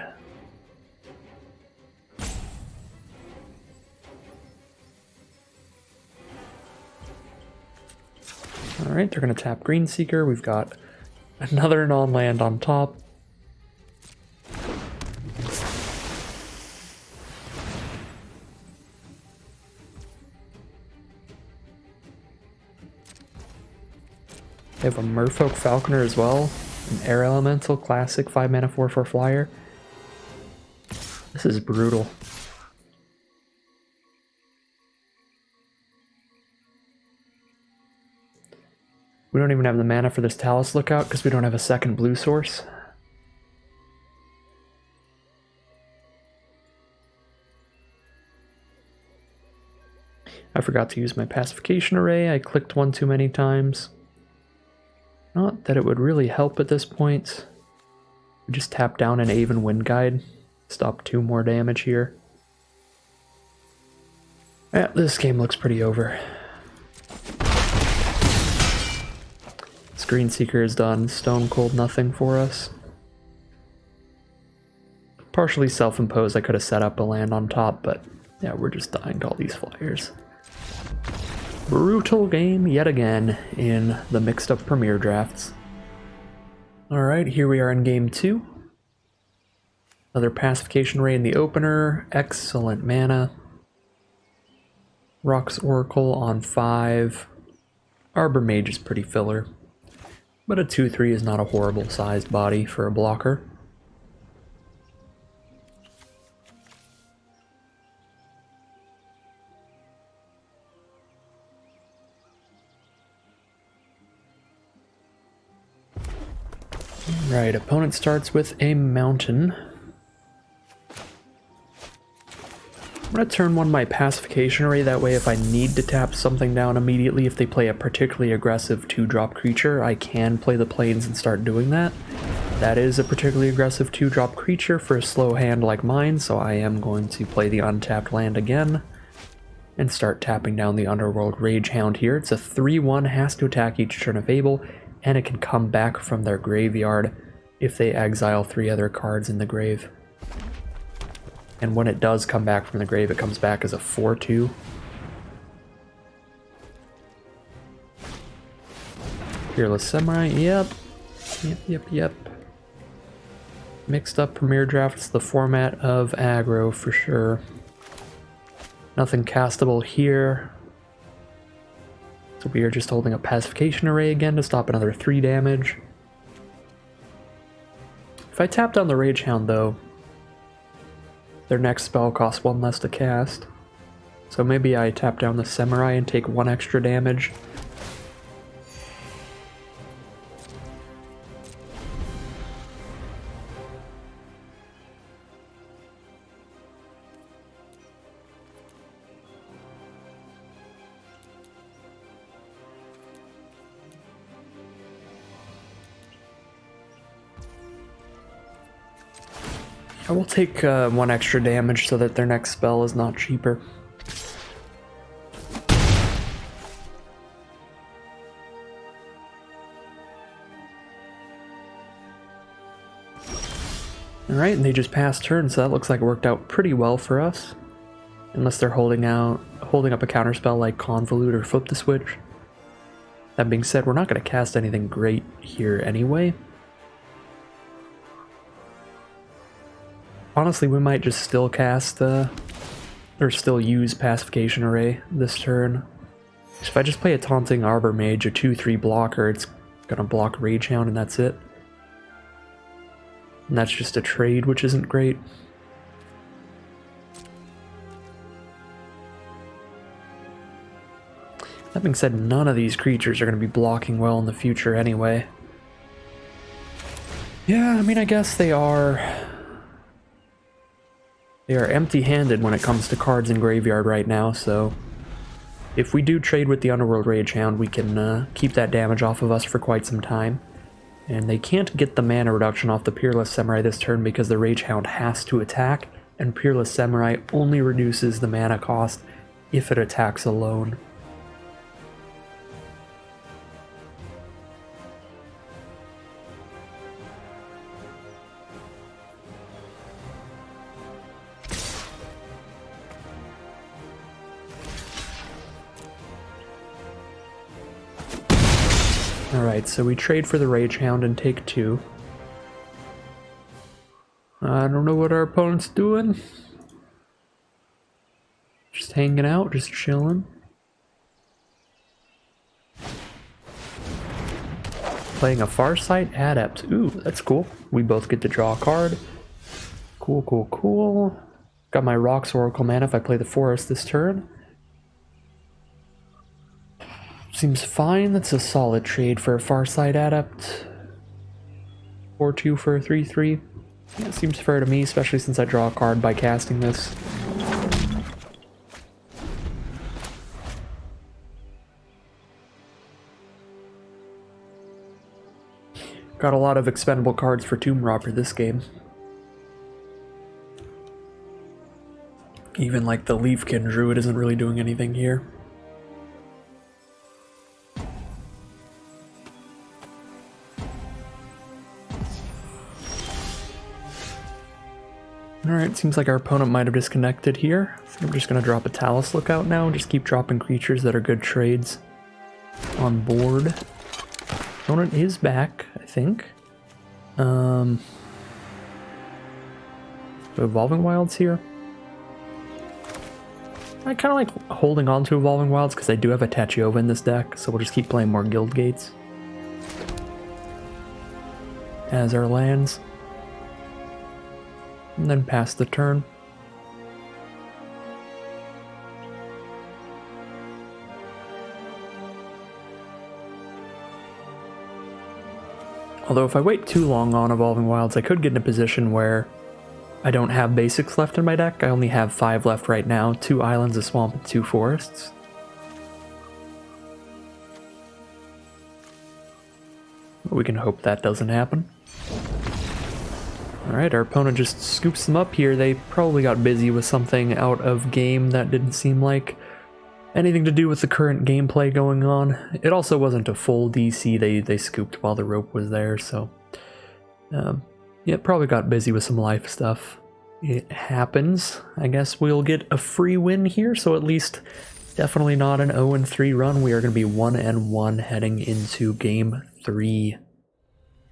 Alright, they're going to tap Greenseeker. We've got another non-land on top. They have a Merfolk Falconer as well. An Air Elemental, classic 5 mana 4/4 flyer. This is brutal. We don't even have the mana for this Talus Lookout because we don't have a second blue source. I forgot to use my pacification array. I clicked one too many times. Not that it would really help at this point. We just tap down an Aven Wind Guide. Stop 2 more damage here. Yeah, this game looks pretty over. Greenseeker has done stone cold nothing for us. Partially self-imposed. I could have set up a land on top, but yeah, we're just dying to all these flyers. Brutal game yet again in the mixed up Premier drafts. Alright, here we are in game 2. Another Pacification Ray in the opener. Excellent mana. Rock's Oracle on 5. Arbor Mage is pretty filler. But a 2-3 is not a horrible sized body for a blocker. Right, opponent starts with a mountain. I'm going to turn one my Pacification Array, that way if I need to tap something down immediately, if they play a particularly aggressive 2-drop creature, I can play the plains and start doing that. That is a particularly aggressive 2-drop creature for a slow hand like mine, so I am going to play the untapped land again and start tapping down the Underworld Ragehound here. It's a 3-1, has to attack each turn if able, and it can come back from their graveyard if they exile 3 other cards in the grave. And when it does come back from the grave, it comes back as a 4-2. Fearless Samurai, yep. Yep. Mixed up Premier Draft, it's the format of aggro for sure. Nothing castable here. So we are just holding a Pacification Array again to stop another 3 damage. If I tap down the Ragehound though, their next spell costs 1 less to cast. So maybe I tap down the Samurai and take 1 extra damage. I will take 1 extra damage so that their next spell is not cheaper. Alright, and they just passed turn, so that looks like it worked out pretty well for us. Unless they're holding up a counterspell like Convolute or Flip the Switch. That being said, we're not going to cast anything great here anyway. Honestly, we might just still cast, or still use Pacification Array this turn. If I just play a Taunting Arbor Mage, a 2-3 blocker, it's gonna block Ragehound and that's it. And that's just a trade, which isn't great. That being said, none of these creatures are gonna be blocking well in the future anyway. Yeah, I mean, I guess they are... They are empty-handed when it comes to cards in graveyard right now, so if we do trade with the Underworld Ragehound, we can keep that damage off of us for quite some time. And they can't get the mana reduction off the Peerless Samurai this turn because the Ragehound has to attack, and Peerless Samurai only reduces the mana cost if it attacks alone. Alright, so we trade for the Ragehound and take 2. I don't know what our opponent's doing. Just hanging out, just chilling. Playing a Farsight Adept. Ooh, that's cool. We both get to draw a card. Cool. Got my Rock's Oracle mana if I play the Forest this turn. Seems fine. That's a solid trade for a Farsight Adept. 4-2 for a 3-3. Yeah, seems fair to me, especially since I draw a card by casting this. Got a lot of expendable cards for Tomb Robber this game. Even like the Leafkin Druid isn't really doing anything here. Alright, seems like our opponent might have disconnected here. So I'm just going to drop a Talus Lookout now and just keep dropping creatures that are good trades on board. Opponent is back, I think. Evolving Wilds here. I kind of like holding on to Evolving Wilds because I do have a Tachiova in this deck, so we'll just keep playing more Guild Gates as our lands. And then pass the turn. Although if I wait too long on Evolving Wilds, I could get in a position where I don't have basics left in my deck. I only have 5 left right now, 2 islands, a swamp, and 2 forests. But we can hope that doesn't happen. Alright, our opponent just scoops them up here. They probably got busy with something out of game that didn't seem like anything to do with the current gameplay going on. It also wasn't a full DC, they scooped while the rope was there, so... yeah, probably got busy with some life stuff. It happens. I guess we'll get a free win here, so at least definitely not an 0-3 run. We are going to be 1-1 heading into Game 3.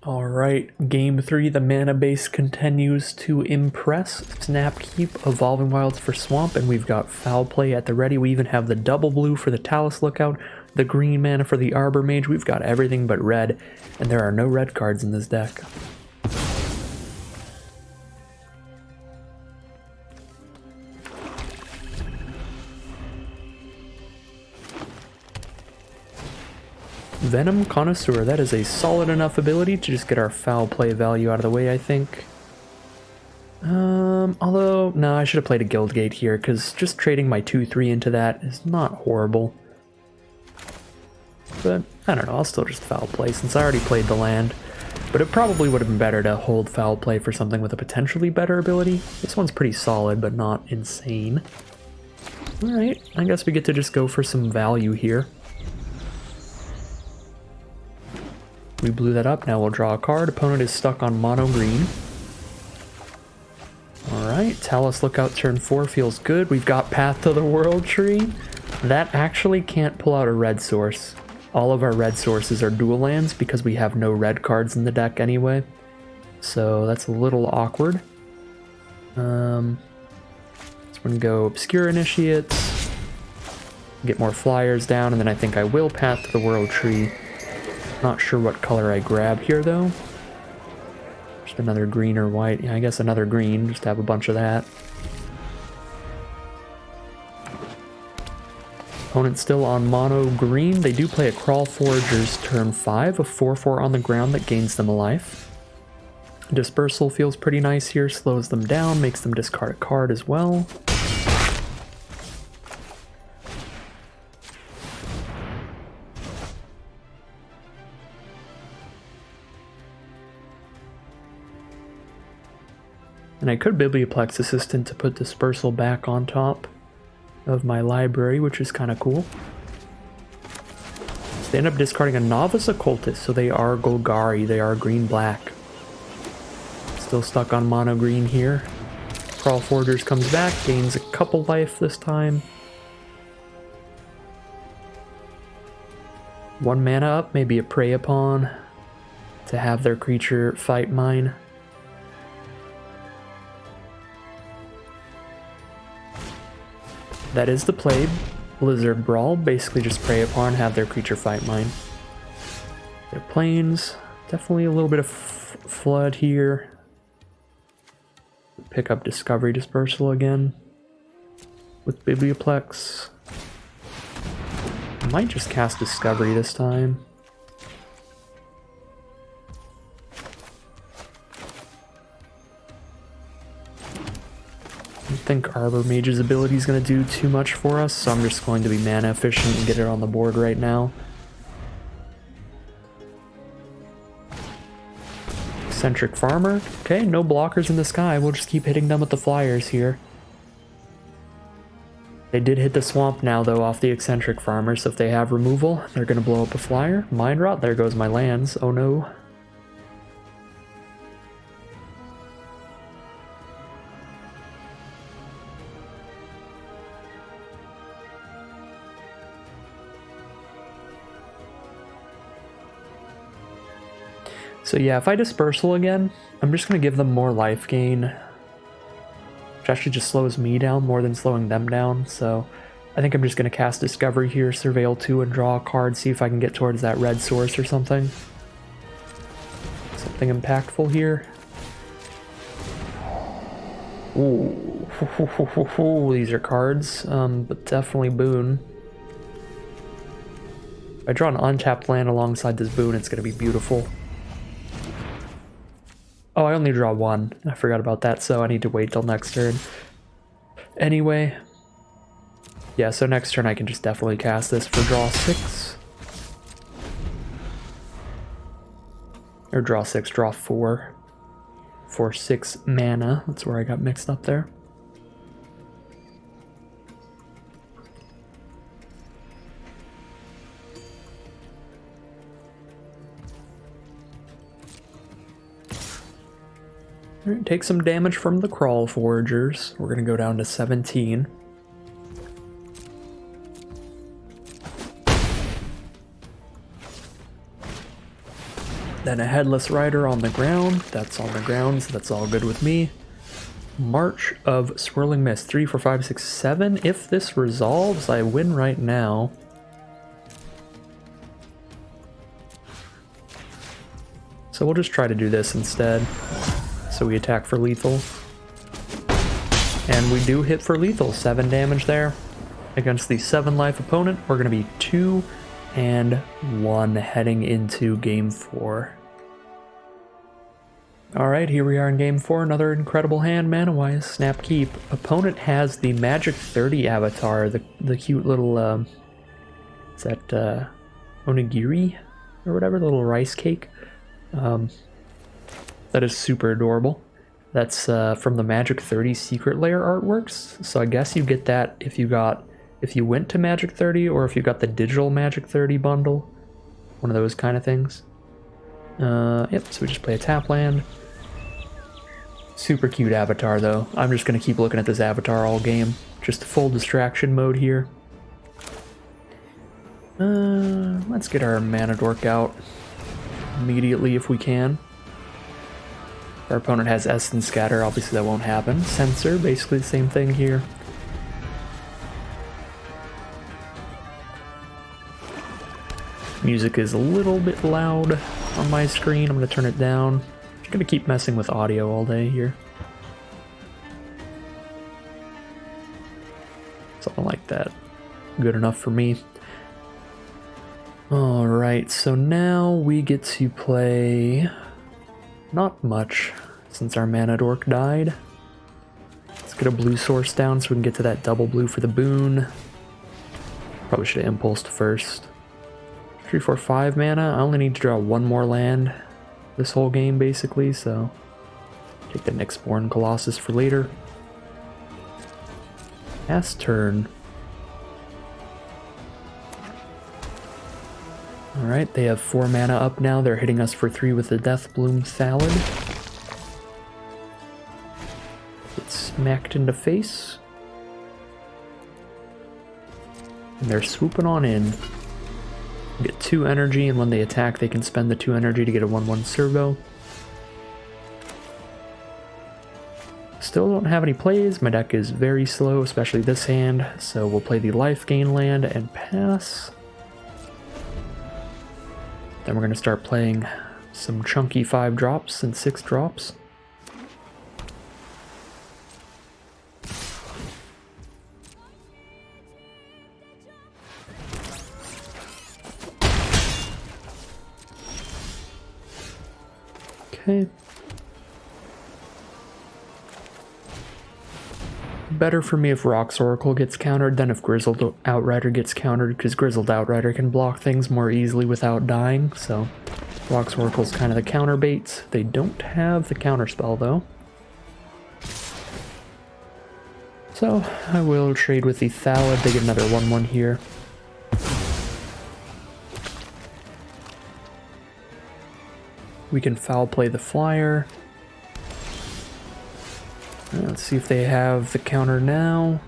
Alright, Game 3, the mana base continues to impress. Snapkeep, Evolving Wilds for Swamp, and we've got Foul Play at the ready. We even have the double blue for the Talus Lookout, the green mana for the Arbor Mage. We've got everything but red, and there are no red cards in this deck. Venom Connoisseur, that is a solid enough ability to just get our foul play value out of the way, I think. Although, no, I should have played a Guild Gate here, because just trading my 2-3 into that is not horrible. But, I don't know, I'll still just foul play, since I already played the land. But it probably would have been better to hold foul play for something with a potentially better ability. This one's pretty solid, but not insane. Alright, I guess we get to just go for some value here. We blew that up, now we'll draw a card. Opponent is stuck on mono green. Alright, Talus Lookout turn 4 feels good. We've got Path to the World Tree. That actually can't pull out a red source. All of our red sources are dual lands because we have no red cards in the deck anyway. So that's a little awkward. So we're gonna go Obscure Initiates, get more flyers down, and then I think I will Path to the World Tree. Not sure what color I grab here though. Just another green or white. Yeah, I guess another green, just to have a bunch of that. Opponent still on mono green. They do play a Crawl Foragers turn 5, a 4/4 on the ground that gains them a life. Dispersal feels pretty nice here, slows them down, makes them discard a card as well. And I could Biblioplex Assistant to put Dispersal back on top of my library, which is kind of cool. So they end up discarding a Novice Occultist, so they are Golgari, they are green-black. Still stuck on mono green here. Crawl Forgers comes back, gains a couple life this time. 1 mana up, maybe a Prey Upon to have their creature fight mine. That is the play. Blizzard Brawl, basically just Prey Upon, have their creature fight mine. Their planes, definitely a little bit of flood here. Pick up Discovery Dispersal again with Biblioplex. I might just cast Discovery this time. I don't think Arbor Mage's ability is going to do too much for us, so I'm just going to be mana efficient and get it on the board right now. Eccentric Farmer. Okay, no blockers in the sky. We'll just keep hitting them with the flyers here. They did hit the swamp now, though, off the Eccentric Farmer, so if they have removal, they're going to blow up a flyer. Mind Rot, there goes my lands. Oh no. So yeah, if I Dispersal again, I'm just going to give them more life gain. which actually just slows me down more than slowing them down, so I think I'm just going to cast Discovery here, Surveil 2, and draw a card, see if I can get towards that red source or something. Something impactful here. Ooh, these are cards, but definitely boon. If I draw an untapped land alongside this boon, it's going to be beautiful. Oh, I only draw one. I forgot about that, so I need to wait till next turn. Anyway, yeah, so next turn I can just definitely cast this for draw 6. Or draw 6, draw 4. For 6 mana. That's where I got mixed up there. Alright, take some damage from the Crawl Foragers. We're gonna go down to 17. Then a Headless Rider on the ground. That's on the ground, so that's all good with me. March of Swirling Mist. 3, 4, 5, 6, 7. If this resolves, I win right now. So we'll just try to do this instead. So we attack for lethal. And we do hit for lethal. 7 damage there. Against the 7 life opponent, we're going to be 2 and 1 heading into game 4. Alright, here we are in game 4. Another incredible hand, Mana-wise. Snap Keep. Opponent has the Magic 30 avatar. The cute little, is that, onigiri? Or whatever, the little rice cake. That is super adorable. That's from the Magic 30 Secret Lair artworks. So I guess you get that if you went to Magic 30 or if you got the digital Magic 30 bundle. One of those kind of things. Yep, so we just play a tap land. Super cute avatar though. I'm just gonna keep looking at this avatar all game. Just full distraction mode here. Let's get our Mana Dork out immediately if we can. Our opponent has Essence Scatter, obviously that won't happen. Censor, basically the same thing here. Music is a little bit loud on my screen. I'm going to turn it down. I'm going to keep messing with audio all day here. Something like that. Good enough for me. Alright, so now we get to play not much since our Mana Dork died. Let's get a blue source down so we can get to that double blue for the boon. Probably should have impulsed first. 3, 4, 5 mana. I only need to draw 1 more land this whole game basically, so take the Nyxborn Colossus for later. Last turn. Alright, they have 4 mana up now. They're hitting us for 3 with the Deathbloom Salad. Get smacked in the face. And they're swooping on in. Get 2 energy, and when they attack, they can spend the 2 energy to get a 1/1 servo. Still don't have any plays. My deck is very slow, especially this hand, so we'll play the life gain land and pass. Then we're going to start playing some chunky 5 drops and 6 drops. Okay. Better for me if Rock's Oracle gets countered than if Grizzled Outrider gets countered, because Grizzled Outrider can block things more easily without dying, so Rock's Oracle's kind of the counter bait. They don't have the counter spell though. So I will trade with the Thallid. They get another 1/1 here. We can foul play the Flyer. Let's see if they have the counter now.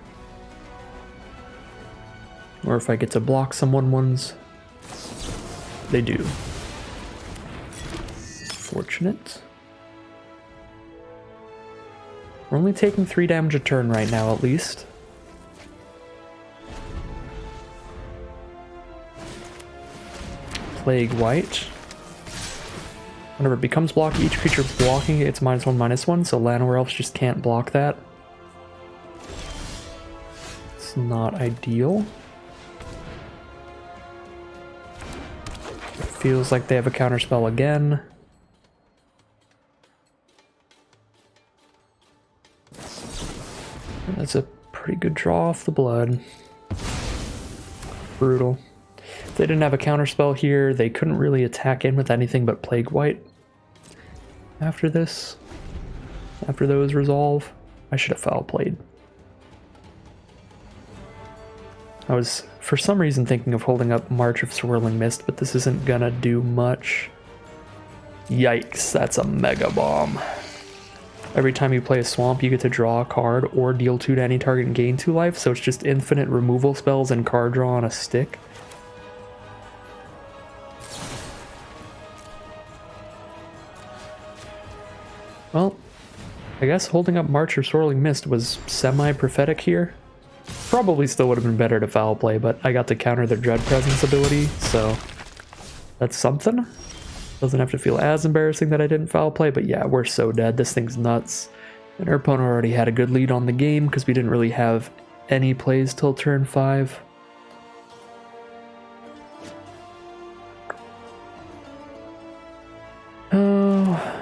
Or if I get to block some 1/1s. They do. Fortunate. We're only taking 3 damage a turn right now, at least. Plague White. Whenever it becomes blocky, each creature blocking it's -1/-1, so Llanowar Elves just can't block that. It's not ideal. It feels like they have a counterspell again. That's a pretty good draw off the blood. Brutal. If they didn't have a counterspell here, they couldn't really attack in with anything but Plague White. After this, after those resolve, I should have foul played. I was, for some reason, thinking of holding up March of Swirling Mist, but this isn't gonna do much. Yikes, that's a Mega Bomb. Every time you play a swamp, you get to draw a card or deal 2 to any target and gain 2 life, so it's just infinite removal spells and card draw on a stick. Well, I guess holding up March of Swirling Mist was semi-prophetic here. Probably still would have been better to foul play, but I got to counter their Dread Presence ability, so that's something. Doesn't have to feel as embarrassing that I didn't foul play, but yeah, we're so dead. This thing's nuts. And our opponent already had a good lead on the game because we didn't really have any plays till turn 5. Oh.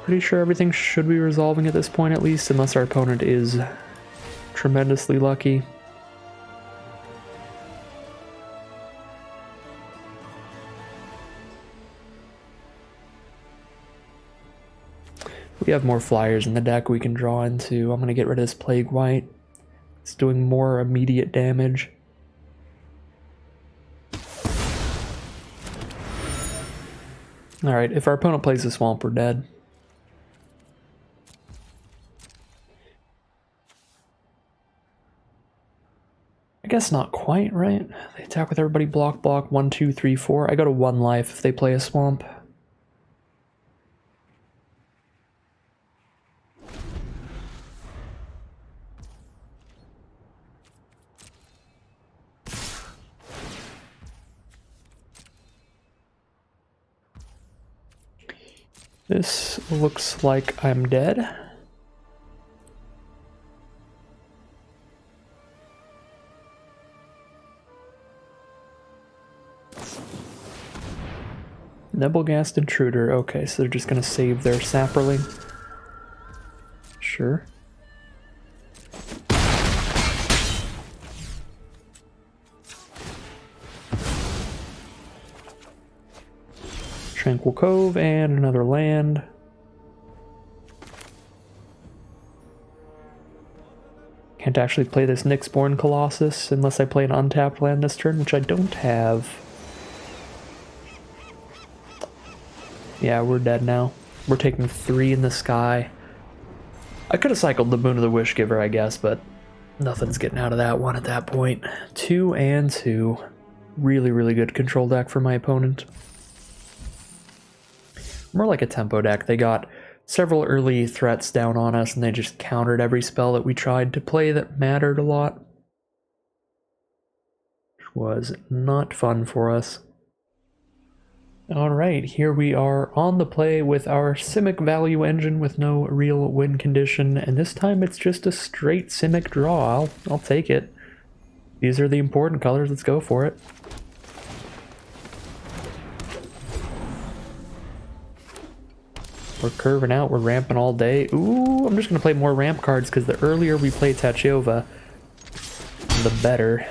Pretty sure everything should be resolving at this point at least, unless our opponent is tremendously lucky. We have more flyers in the deck we can draw into. I'm going to get rid of this Plague White. It's doing more immediate damage. Alright, if our opponent plays the swamp, we're dead. I guess not quite, right? They attack with everybody block, 1, 2, 3, 4. I go to 1 life if they play a swamp. This looks like I'm dead. Nebelgast Intruder. Okay, so they're just gonna save their Sapperling. Sure. Tranquil Cove and another land. Can't actually play this Nyxborn Colossus unless I play an untapped land this turn, which I don't have. Yeah, we're dead now. We're taking 3 in the sky. I could have cycled the Boon of the Wishgiver, I guess, but nothing's getting out of that one at that point. 2 and 2. Really, really good control deck for my opponent. More like a tempo deck. They got several early threats down on us, and they just countered every spell that we tried to play that mattered a lot. Which was not fun for us. Alright, here we are on the play with our Simic value engine with no real win condition, and this time it's just a straight Simic draw. I'll take it. These are the important colors, let's go for it. We're curving out, we're ramping all day. Ooh, I'm just going to play more ramp cards because the earlier we play Tachiova, the better.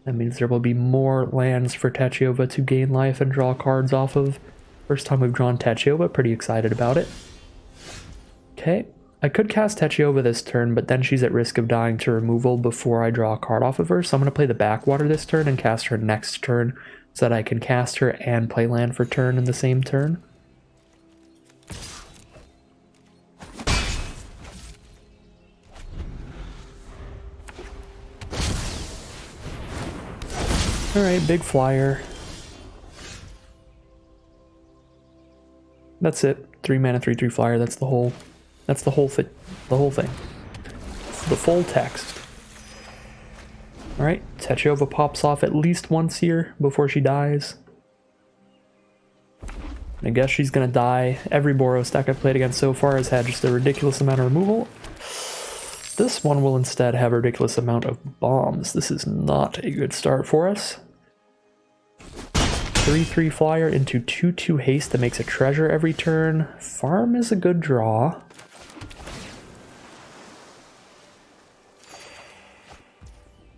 That means there will be more lands for Tachiova to gain life and draw cards off of. First time we've drawn Tachiova, pretty excited about it. Okay, I could cast Tachiova this turn, but then she's at risk of dying to removal before I draw a card off of her, so I'm going to play the Backwater this turn and cast her next turn, so that I can cast her and play land for turn in the same turn. Alright, big flyer. That's it. 3 mana, 3/3 flyer. That's the whole thing. The whole thing. The full text. Alright, Techova pops off at least once here before she dies. I guess she's gonna die. Every Boros deck I've played against so far has had just a ridiculous amount of removal. This one will instead have a ridiculous amount of bombs. This is not a good start for us. 3/3 flyer into 2/2 haste that makes a treasure every turn. Farm is a good draw.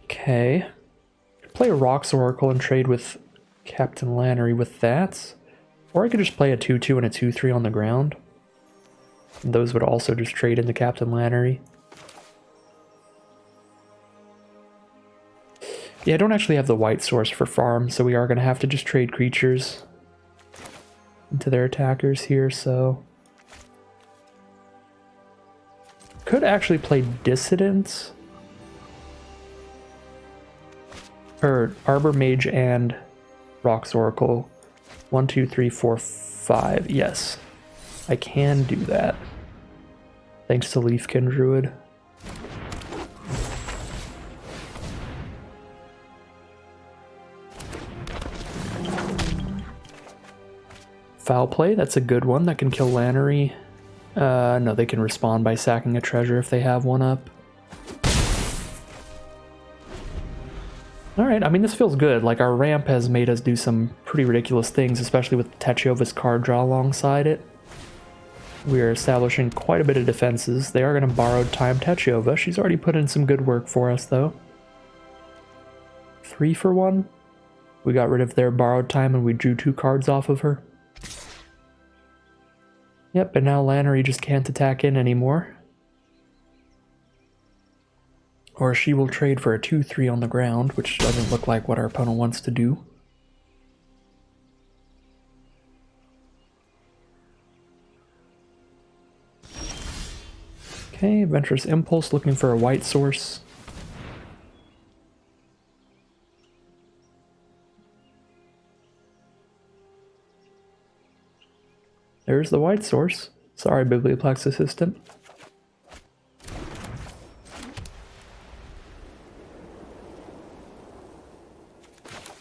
Okay. Play a Rocks Oracle and trade with Captain Lannery with that. Or I could just play a 2/2 and a 2/3 on the ground. And those would also just trade into Captain Lannery. Yeah, I don't actually have the white source for farm, so we are going to have to just trade creatures into their attackers here, so... Could actually play Dissidents. Or Arbor Mage and Rocks Oracle. 1, 2, 3, 4, 5. Yes, I can do that. Thanks to Leafkin Druid. Foul Play, that's a good one. That can kill Lannery. No, they can respond by sacking a treasure if they have one up. Alright, I mean, this feels good. Like, our ramp has made us do some pretty ridiculous things, especially with Techova's card draw alongside it. We are establishing quite a bit of defenses. They are going to Borrowed Time Techova. She's already put in some good work for us, though. 3 for 1. We got rid of their Borrowed Time and we drew 2 cards off of her. Yep, and now Lannery just can't attack in anymore. Or she will trade for a 2/3 on the ground, which doesn't look like what our opponent wants to do. Okay, Adventurous Impulse looking for a white source. There's the white source. Sorry, Biblioplex Assistant.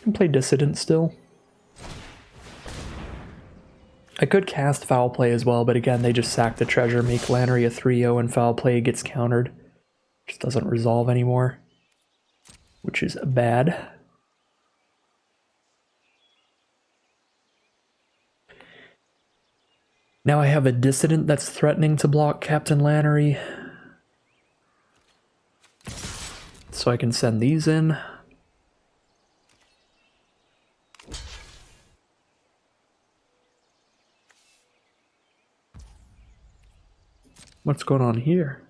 Can play Dissident still. I could cast Foul Play as well, but again, they just sack the treasure, make Lannery a 3/0, and Foul Play gets countered. Just doesn't resolve anymore, which is bad. Now I have a Dissident that's threatening to block Captain Lannery. So I can send these in. What's going on here?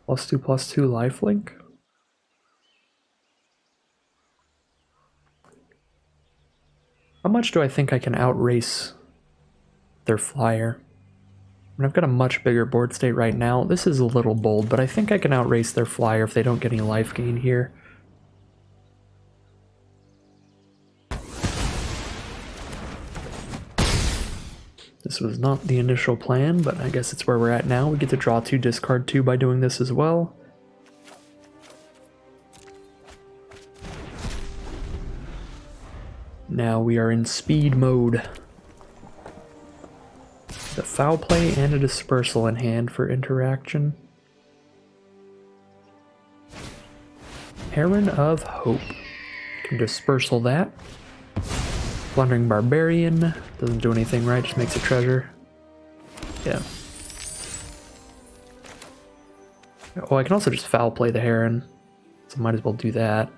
+2/+2 lifelink? How much do I think I can outrace their flyer? I mean, I've got a much bigger board state right now. This is a little bold, but I think I can outrace their flyer if they don't get any life gain here. This was not the initial plan, but I guess it's where we're at now. We get to draw 2, discard 2 by doing this as well. Now we are in speed mode. The Foul Play and a Dispersal in hand for interaction. Heron of Hope. Can Dispersal that. Plundering Barbarian. Doesn't do anything, right? Just makes a treasure. Yeah. Oh, I can also just Foul Play the Heron. So might as well do that.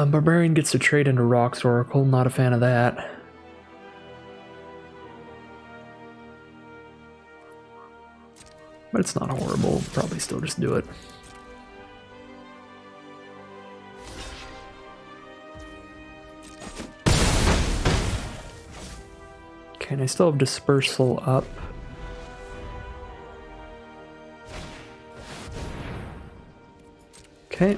Barbarian gets to trade into Rocks Oracle. Not a fan of that. But it's not horrible. Probably still just do it. Okay, and I still have Dispersal up. Okay.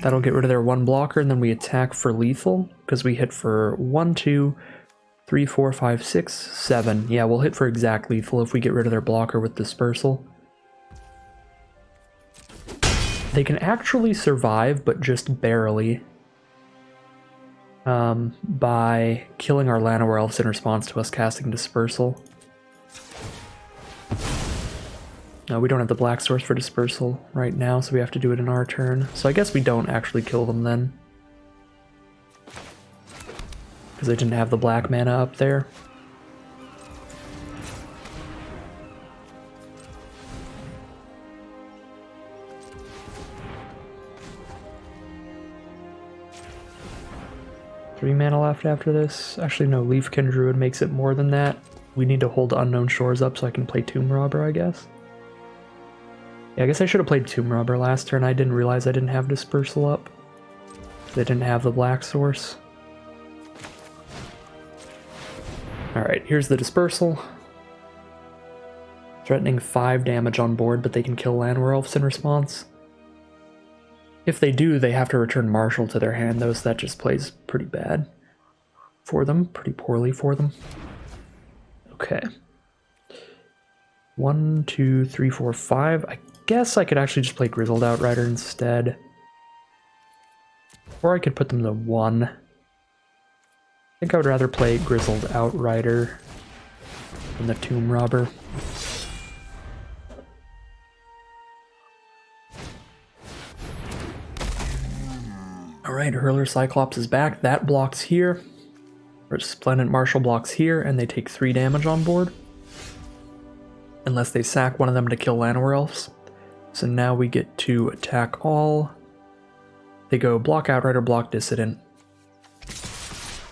That'll get rid of their one blocker, and then we attack for lethal, because we hit for 1, 2, 3, 4, 5, 6, 7. Yeah, we'll hit for exact lethal if we get rid of their blocker with Dispersal. They can actually survive, but just barely. By killing our Llanowar Elves in response to us casting Dispersal. No, we don't have the black source for Dispersal right now, so we have to do it in our turn. So I guess we don't actually kill them then. Because they didn't have the black mana up there. Three mana left after this. Actually, no, Leafkin Druid makes it more than that. We need to hold Unknown Shores up so I can play Tomb Robber, I guess. Yeah, I guess I should have played Tomb Robber last turn. I didn't realize I didn't have Dispersal up. They didn't have the black source. Alright, here's the Dispersal. Threatening 5 damage on board, but they can kill Llanowar Elves in response. If they do, they have to return Marshal to their hand, though, so that just plays pretty bad for them, pretty poorly for them. Okay. 1, 2, 3, 4, 5. I guess I could actually just play Grizzled Outrider instead. Or I could put them to 1. I think I would rather play Grizzled Outrider than the Tomb Robber. Alright, Hurler Cyclops is back. That blocks here. Resplendent Marshal blocks here, and they take 3 damage on board. Unless they sack one of them to kill Llanowar Elves. So now we get to attack all. They go block Outrider, block Dissident.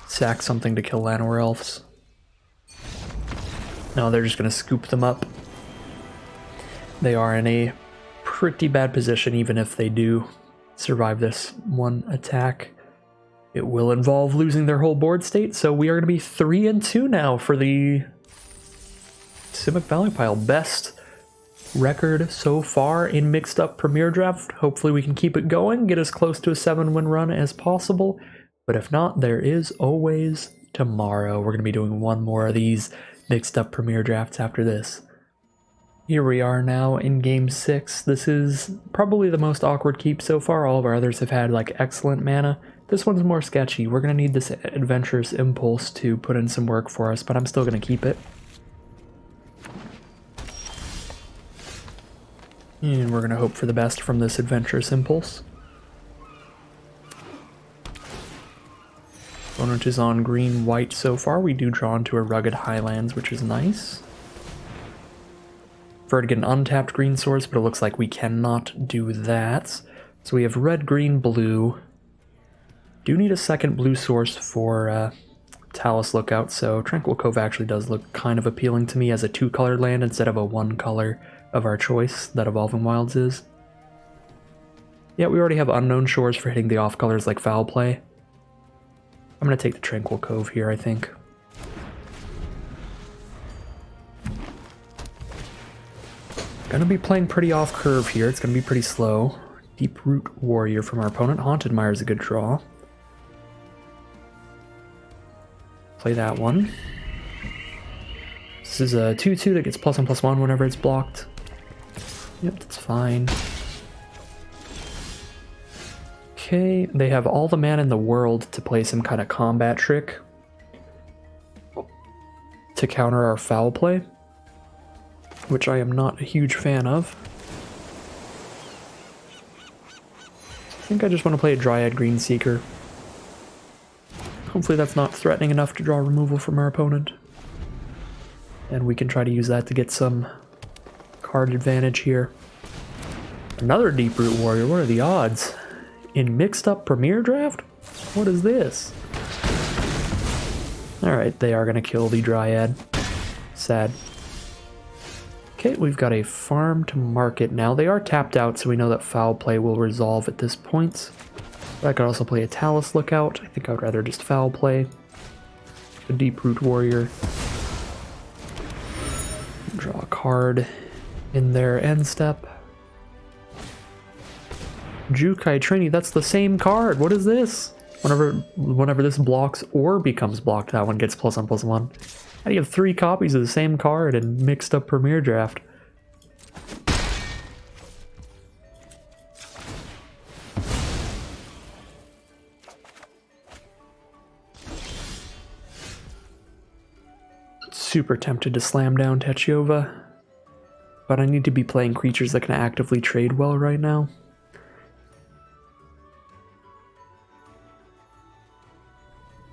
Sack something to kill Llanowar Elves. No, they're just going to scoop them up. They are in a pretty bad position even if they do survive this one attack. It will involve losing their whole board state, so we are going to be 3-2 now for the Simic Value Pile. Best record so far in Mixed Up Premier Draft. Hopefully we can keep it going, get as close to a 7-win run as possible, but if not, there is always tomorrow. We're going to be doing one more of these Mixed Up Premier Drafts after this. Here we are now in Game 6. This is probably the most awkward keep so far. All of our others have had like excellent mana. This one's more sketchy. We're going to need this Adventurous Impulse to put in some work for us, but I'm still going to keep it. And we're going to hope for the best from this Adventurous Impulse. Opponent is on green-white so far. We do draw into a Rugged Highlands, which is nice. Prefer to get an untapped green source, but it looks like we cannot do that. So we have red, green, blue. Do need a second blue source for Talus Lookout, so Tranquil Cove actually does look kind of appealing to me as a 2-colored land instead of a 1-color of our choice that Evolving Wilds is. Yeah, we already have Unknown Shores for hitting the off-colors like Foul Play. I'm going to take the Tranquil Cove here, I think. Gonna be playing pretty off curve here. It's gonna be pretty slow. Deep Root Warrior from our opponent. Haunted Mire is a good draw. Play that one. This is a 2/2 that gets +1/+1 whenever it's blocked. Yep, that's fine. Okay, they have all the mana in the world to play some kind of combat trick to counter our foul play, which I am not a huge fan of. I think I just want to play a Dryad Greenseeker. Hopefully that's not threatening enough to draw removal from our opponent. And we can try to use that to get some card advantage here. Another Deep Root Warrior, what are the odds? In Mixed Up Premier Draft? What is this? Alright, they are going to kill the Dryad. Sad. Okay, we've got a farm to market now. They are tapped out, so we know that foul play will resolve at this point. But I could also play a Talus Lookout. I think I would rather just foul play. A Deep Root Warrior. Draw a card in their end step. Jukai Trini, that's the same card. What is this? Whenever this blocks or becomes blocked, that one gets +1/+1. How do you have 3 copies of the same card in mixed up Premier Draft? Super tempted to slam down Techova, but I need to be playing creatures that can actively trade well right now.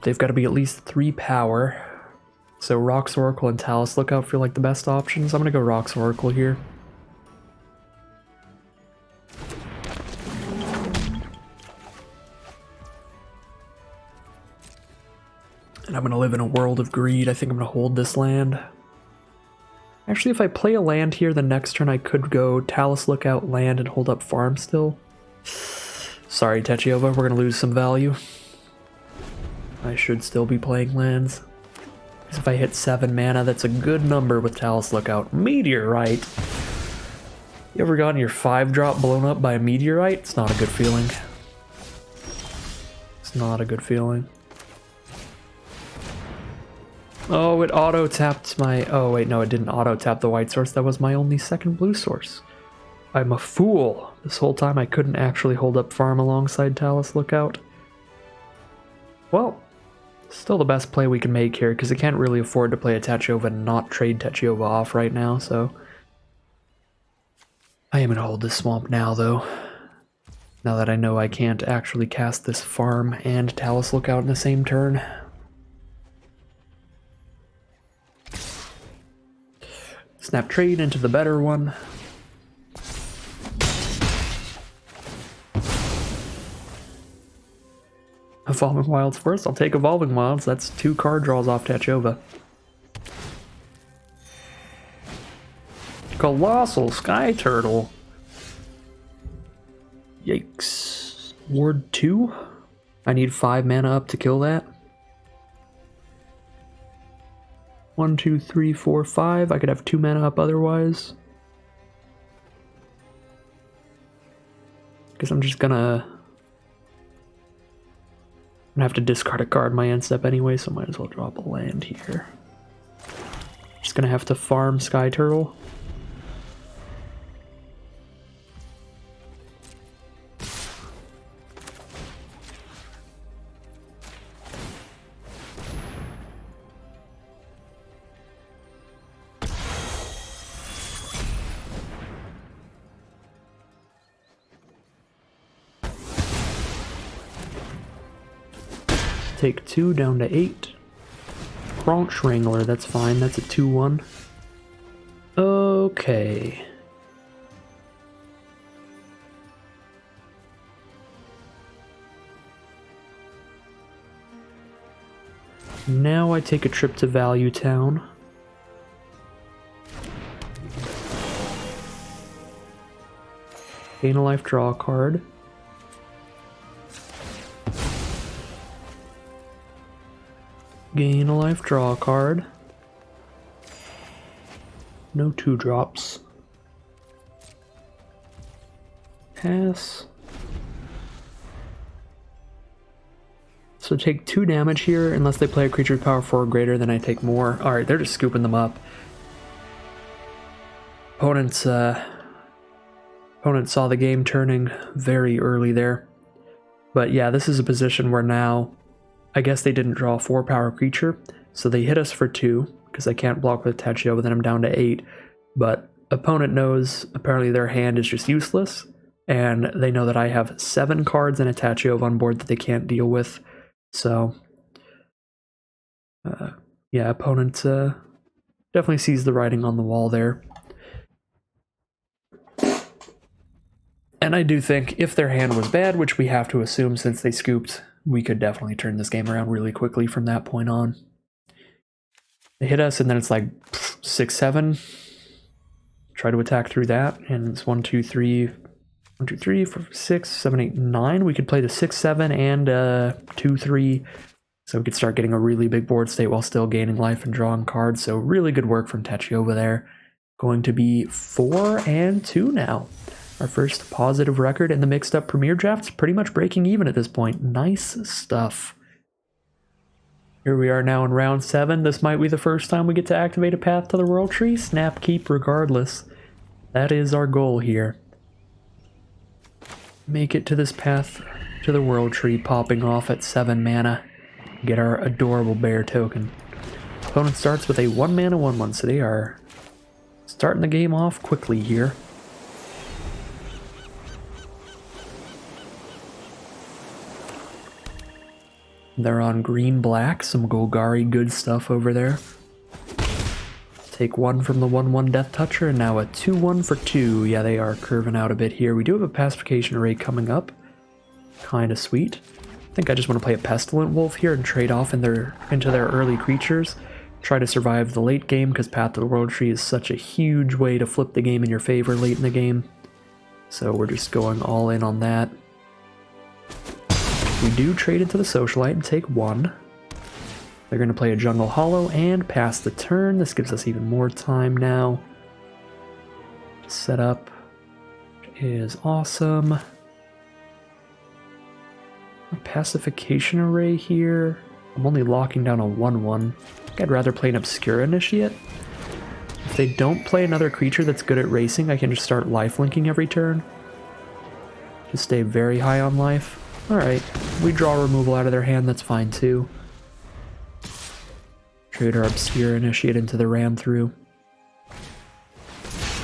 They've got to be at least 3 power. So Rock's Oracle and Talus Lookout feel like the best options. I'm going to go Rock's Oracle here. And I'm going to live in a world of greed. I think I'm going to hold this land. Actually, if I play a land here, the next turn I could go Talus Lookout, land, and hold up farm still. Sorry, Techova, we're going to lose some value. I should still be playing lands. Because if I hit 7 mana, that's a good number with Talus Lookout. Meteorite! You ever gotten your 5-drop blown up by a meteorite? It's not a good feeling. It's not a good feeling. Oh, it auto-tapped my... Oh, wait, no, it didn't auto-tap the white source. That was my only second blue source. I'm a fool. This whole time I couldn't actually hold up farm alongside Talus Lookout. Well, still the best play we can make here, because I can't really afford to play a Techova and not trade Techova off right now, so... I am going to hold this swamp now, though. Now that I know I can't actually cast this farm and Talus Lookout in the same turn. Snap trade into the better one. Evolving Wilds first. I'll take Evolving Wilds. That's 2 card draws off Techova. Colossal Sky Turtle. Yikes. Ward 2? I need 5 mana up to kill that. 1, 2, 3, 4, 5. I could have 2 mana up otherwise. Because I'm just gonna have to discard a card my end step anyway, so might as well drop a land here. Just gonna have to farm Sky Turtle. Take 2 down to 8. Crunch Wrangler, that's fine. That's a 2/1. Okay. Now I take a trip to Value Town. Gain a life, draw a card. Gain a life, draw a card. No 2-drops. Pass. So take 2 damage here, unless they play a creature with power 4 or greater, then I take more. Alright, they're just scooping them up. Opponent saw the game turning very early there. But yeah, this is a position where now, I guess they didn't draw a 4-power creature, so they hit us for 2, because I can't block with Techova, then I'm down to 8. But opponent knows apparently their hand is just useless, and they know that I have 7 cards and a Techova on board that they can't deal with. So, yeah, opponent definitely sees the writing on the wall there. And I do think if their hand was bad, which we have to assume since they scooped, we could definitely turn this game around really quickly from that point on. They hit us, and then it's like 6, 7. Try to attack through that, and it's 1, 2, 3, 1, 2, 3, 4, 6, 7, 8, 9. We could play the 6, 7, and 2, 3. So we could start getting a really big board state while still gaining life and drawing cards. So really good work from Techova there. Going to be 4 and 2 now. Our first positive record in the mixed up Premier Drafts, pretty much breaking even at this point. Nice stuff. Here we are now in round 7. This might be the first time we get to activate a Path to the World Tree. Snap keep regardless. That is our goal here. Make it to this Path to the World Tree, popping off at 7 mana. Get our adorable bear token. Opponent starts with a 1 mana 1/1, so they are starting the game off quickly here. They're on green-black, some Golgari good stuff over there. Take 1 from the 1/1 Death Toucher, and now a 2/1 for 2. Yeah, they are curving out a bit here. We do have a Pacification Array coming up. Kinda sweet. I think I just want to play a Pestilent Wolf here and trade off into their early creatures. Try to survive the late game, because Path to the World Tree is such a huge way to flip the game in your favor late in the game. So we're just going all in on that. We do trade into the Socialite and take 1. They're going to play a Jungle Hollow and pass the turn. This gives us even more time now. Setup is awesome. A Pacification Array here. I'm only locking down a 1/1. I think I'd rather play an Obscura Initiate. If they don't play another creature that's good at racing, I can just start lifelinking every turn. Just stay very high on life. Alright, we draw removal out of their hand, that's fine too. Trade our Obscura Initiate into the Ram Through.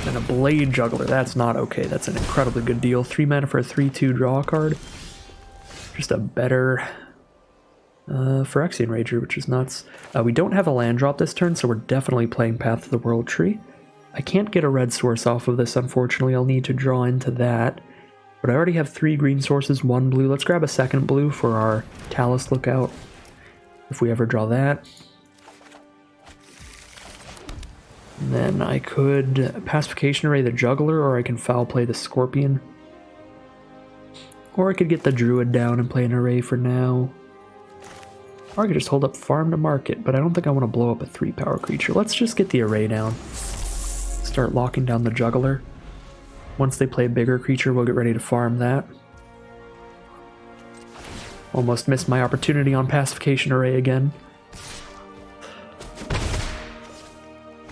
And a Blade Juggler, that's not okay. That's an incredibly good deal. 3 mana for a 3/2 draw card. Just a better Phyrexian Rager, which is nuts. We don't have a land drop this turn, so we're definitely playing Path to the World Tree. I can't get a red source off of this, unfortunately. I'll need to draw into that. But I already have 3 green sources, 1 blue. Let's grab a second blue for our Talus Lookout, if we ever draw that. And then I could Pacification Array the Juggler, or I can Foul Play the Scorpion. Or I could get the Druid down and play an array for now. Or I could just hold up Farm to Market, but I don't think I want to blow up a 3-power creature. Let's just get the array down. Start locking down the Juggler. Once they play a bigger creature, we'll get ready to farm that. Almost missed my opportunity on Pacification Array again.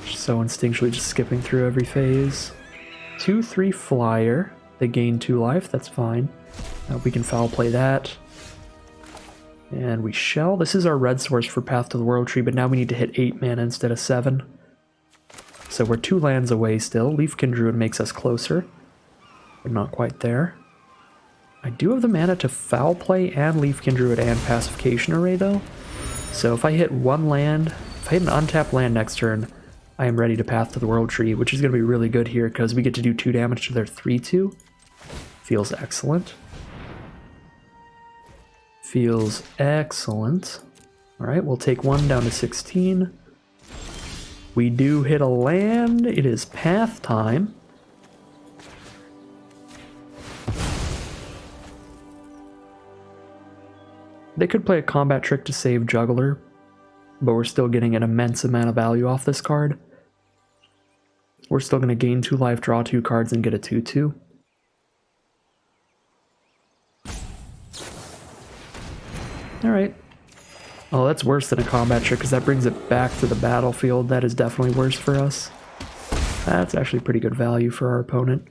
So instinctually just skipping through every phase. 2/3 flyer. They gain 2 life, that's fine. We can foul play that. And we shall. This is our red source for Path to the World Tree, but now we need to hit 8 mana instead of 7. So we're 2 lands away still. Leafkin Druid makes us closer, but not quite there. I do have the mana to foul play and Leafkin Druid and Pacification Array though. So if I hit 1 land, if I hit an untapped land next turn, I am ready to Path to the World Tree, which is going to be really good here because we get to do 2 damage to their 3/2. Feels excellent. Feels excellent. Alright, we'll take 1 down to 16. We do hit a land. It is path time. They could play a combat trick to save Juggler, but we're still getting an immense amount of value off this card. We're still going to gain 2 life, draw 2 cards, and get a 2/2. Alright. Oh, that's worse than a combat trick, because that brings it back to the battlefield. That is definitely worse for us. That's actually pretty good value for our opponent.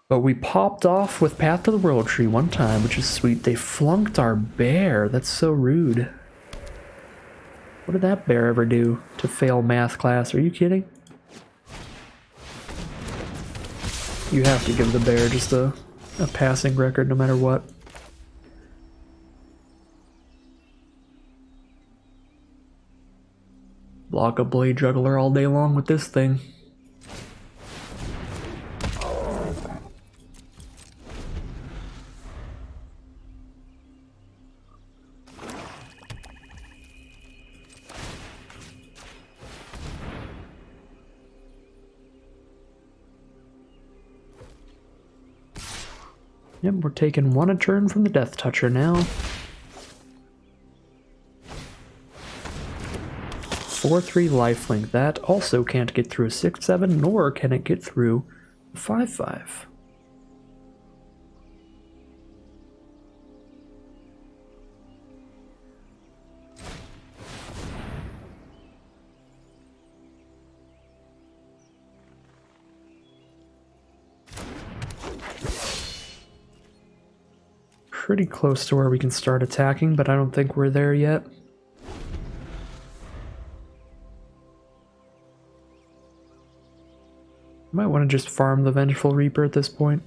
But we popped off with Path to the World Tree one time, which is sweet. They flunked our bear. That's so rude. What did that bear ever do to fail math class? Are you kidding? You have to give the bear just a passing record no matter what. Block a Blade Juggler all day long with this thing. Yep, we're taking 1 a turn from the Death Toucher now. 4/3 lifelink. That also can't get through a 6/7, nor can it get through 5/5. Pretty close to where we can start attacking, but I don't think we're there yet. Might want to just farm the Vengeful Reaper at this point.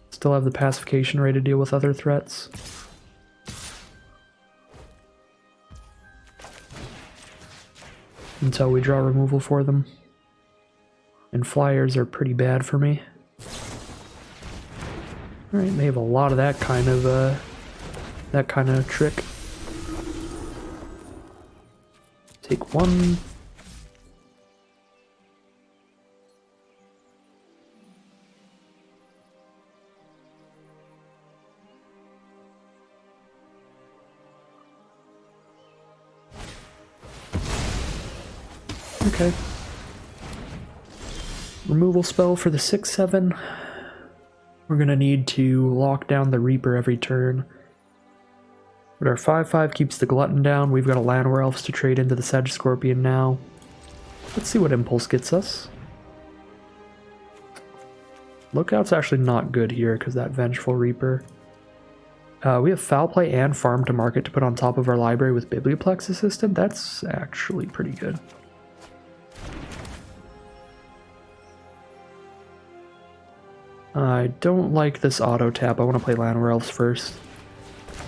Still have the pacification ray to deal with other threats. Until we draw removal for them. And flyers are pretty bad for me. Alright, they have a lot of that kind of trick. Take one. Okay. Removal spell for the 6/7. We're gonna need to lock down the Reaper every turn. But our 5/5 keeps the Glutton down. We've got a Llanowar Elves to trade into the Sedge Scorpion now. Let's see what Impulse gets us. Lookout's actually not good here because that Vengeful Reaper. We have Foul Play and Farm to Market to put on top of our library with Biblioplex Assistant. That's actually pretty good. I don't like this auto tap. I want to play Llanowar Elves first.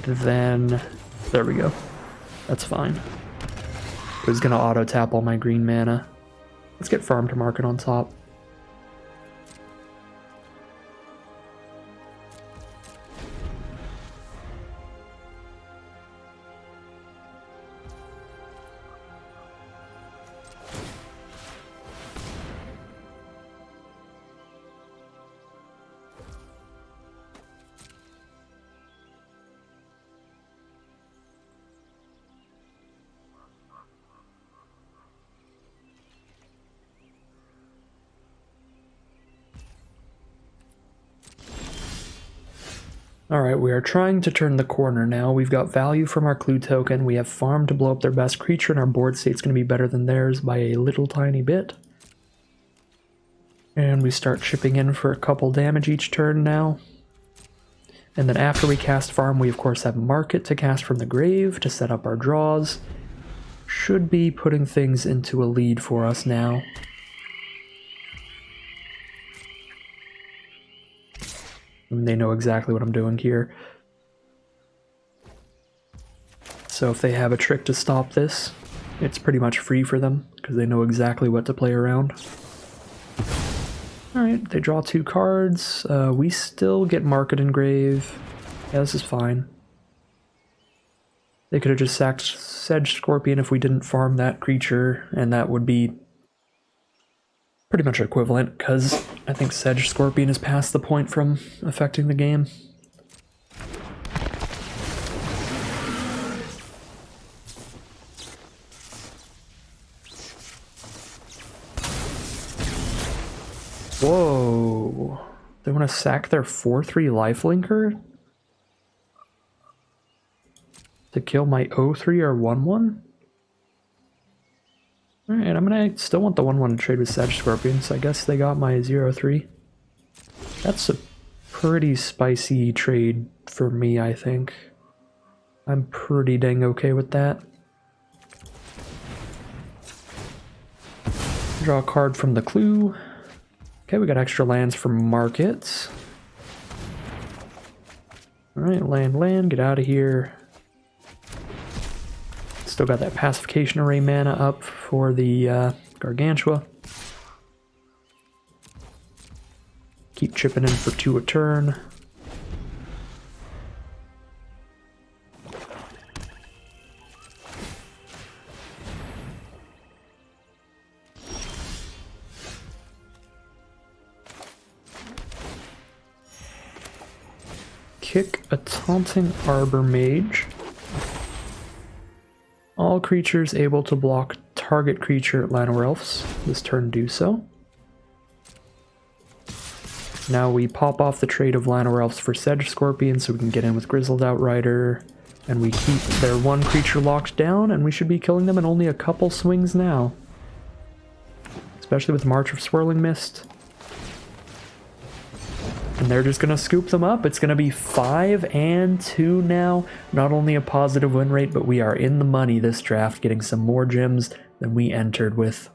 Then, there we go. That's fine. It was going to auto tap all my green mana. Let's get Farm to Market on top. Alright, we are trying to turn the corner now. We've got value from our clue token. We have farm to blow up their best creature, and our board state's going to be better than theirs by a little tiny bit. And we start chipping in for a couple damage each turn now. And then after we cast farm, we of course have Market to cast from the grave to set up our draws. Should be putting things into a lead for us now. And they know exactly what I'm doing here. So if they have a trick to stop this, it's pretty much free for them, because they know exactly what to play around. Alright, they draw 2 cards. We still get Market and Grave. Yeah, this is fine. They could have just sacked Sedge Scorpion if we didn't farm that creature, and that would be pretty much equivalent, because I think Sedge Scorpion is past the point from affecting the game. Whoa. They want to sack their 4/3 lifelinker? To kill my 0/3 or 1/1? Alright, I'm gonna still want the 1/1 to trade with Sedge Scorpion, so I guess they got my 0/3. That's a pretty spicy trade for me, I think. I'm pretty dang okay with that. Draw a card from the clue. Okay, we got extra lands from Markets. Alright, land, get out of here. Still got that Pacification Array mana up for the Gargantua. Keep chipping in for 2 a turn. kick a Taunting Arbor Mage. All creatures able to block target creature Llanowar this turn do so. Now we pop off the trait of Llanowar for Sedge Scorpion so we can get in with Grizzled Outrider. And we keep their one creature locked down, and we should be killing them in only a couple swings now. Especially with March of Swirling Mist. And they're just going to scoop them up. It's going to be 5-2 now. Not only a positive win rate, but we are in the money this draft, getting some more gems than we entered with.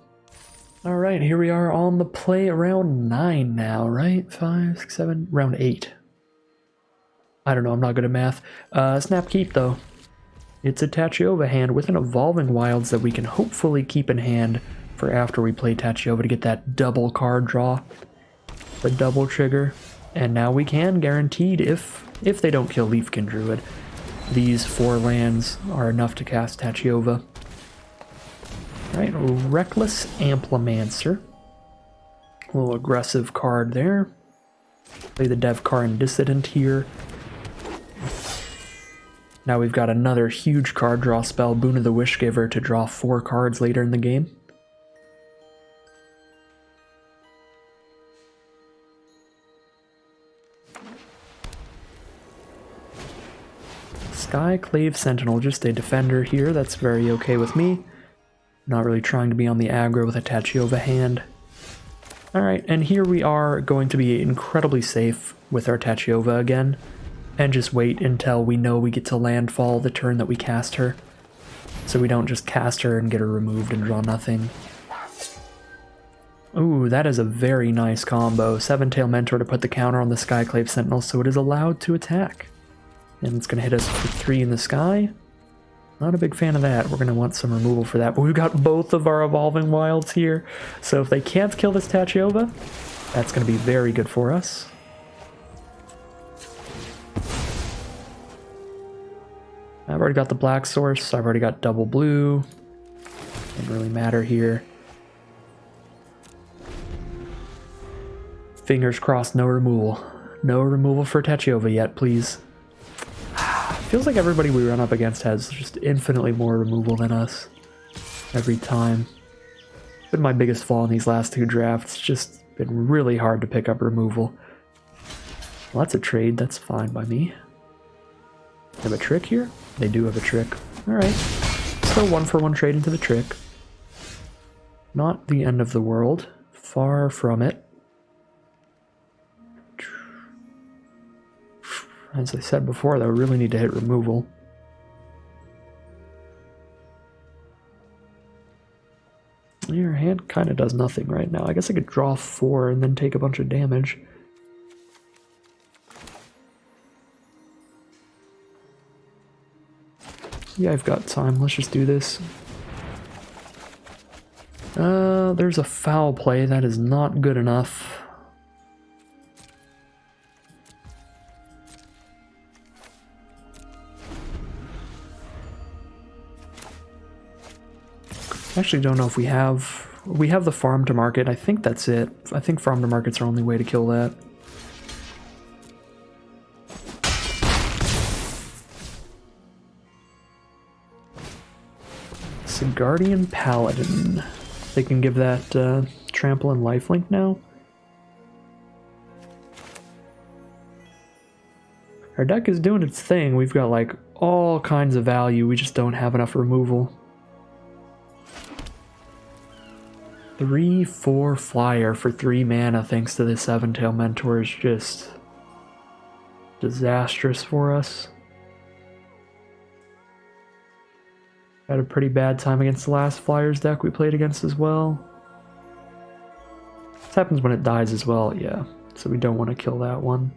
Alright, here we are on the play round 9 now, right? 5, 6, 7, round 8. I don't know, I'm not good at math. Snap Keep, though. It's a Tachiova hand with an Evolving Wilds that we can hopefully keep in hand for after we play Tachiova to get that double card draw. The double trigger. And now we can, guaranteed, if they don't kill Leafkin Druid. These 4 lands are enough to cast Tachiova. Alright, Reckless Amplimancer. A little aggressive card there. Play the Devkarin Dissident here. Now we've got another huge card draw spell, Boon of the Wishgiver, to draw 4 cards later in the game. Skyclave Sentinel, just a defender here, that's very okay with me. Not really trying to be on the aggro with a Tachiova hand. Alright, and here we are going to be incredibly safe with our Tachiova again. And just wait until we know we get to landfall the turn that we cast her. So we don't just cast her and get her removed and draw nothing. Ooh, that is a very nice combo. 7-Tail Mentor to put the counter on the Skyclave Sentinel so it is allowed to attack. And it's going to hit us for 3 in the sky. Not a big fan of that. We're going to want some removal for that. But we've got both of our Evolving Wilds here. So if they can't kill this Tachiova, that's going to be very good for us. I've already got the black source, I've already got double blue. Doesn't really matter here. Fingers crossed, no removal. No removal for Tachiova yet, please. Feels like everybody we run up against has just infinitely more removal than us. Every time. Been my biggest flaw in these last 2 drafts. Just been really hard to pick up removal. Well, that's a trade, that's fine by me. Have a trick here? They do have a trick. Alright. So 1-for-1 trade into the trick. Not the end of the world. Far from it. As I said before, though, really need to hit removal. Your hand kind of does nothing right now. I guess I could draw 4 and then take a bunch of damage. Yeah, I've got time. Let's just do this. There's a foul play. That is not good enough. I actually don't know if we have... We have the farm to market. I think that's it. I think farm to market's our only way to kill that. Guardian Paladin. They can give that trample and lifelink now. Our deck is doing its thing. We've got like all kinds of value. We just don't have enough removal. 3/4 flyer for 3 mana thanks to the 7-Tail Mentor is just disastrous for us. Had a pretty bad time against the last Flyers deck we played against as well. This happens when it dies as well, yeah. So we don't want to kill that one.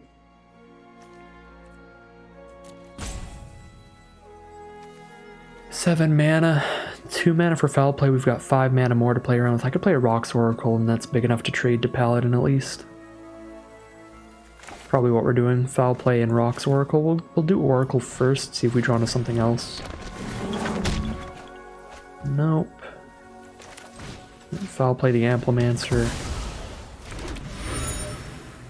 Seven mana. 2 mana for Foul Play. We've got 5 mana more to play around with. I could play a Rocks Oracle, and that's big enough to trade to Paladin at least. Probably what we're doing. Foul Play and Rocks Oracle. We'll do Oracle first, see if we draw into something else. Nope. Foul Play the Amplimancer.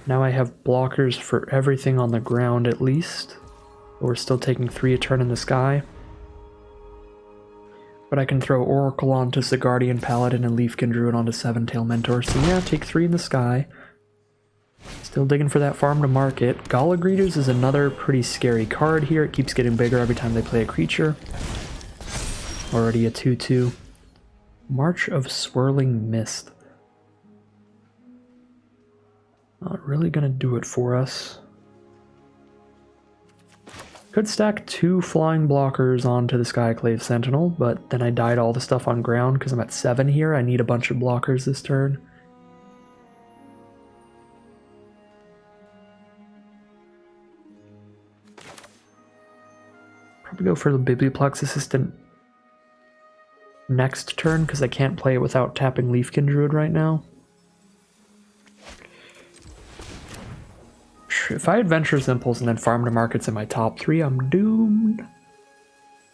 Now I have blockers for everything on the ground at least. We're still taking 3 a turn in the sky. But I can throw Oracle onto Sigardian Paladin and Leafkin Druid onto Seven-Tail Mentor. So yeah, take 3 in the sky. Still digging for that farm to market. Gala Greeters is another pretty scary card here. It keeps getting bigger every time they play a creature. Already a 2/2. March of Swirling Mist. Not really gonna do it for us. Could stack 2 flying blockers onto the Skyclave Sentinel, but then I died all the stuff on ground because I'm at 7 here. I need a bunch of blockers this turn. Probably go for the Biblioplex Assistant next turn because I can't play it without tapping Leafkin Druid right now. If I Adventurous Impulse and then Farm to Markets in my top 3, I'm doomed.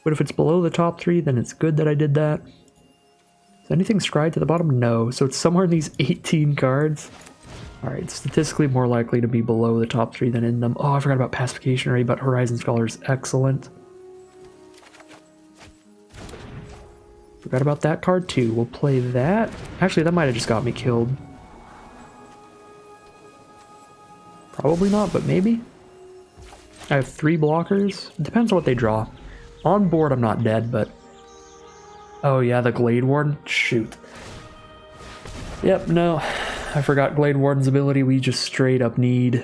But if it's below the top 3, then it's good that I did that. Is anything scried to the bottom? No. So it's somewhere in these 18 cards. Alright, statistically more likely to be below the top 3 than in them. Oh, I forgot about Pacification already, but Horizon Scholar is excellent. Forgot about that card too. We'll play that. Actually, that might have just got me killed. Probably not, but maybe. I have 3 blockers. It depends on what they draw. On board, I'm not dead, but... Oh yeah, the Glade Warden? Shoot. Yep, no. I forgot Glade Warden's ability. We just straight up need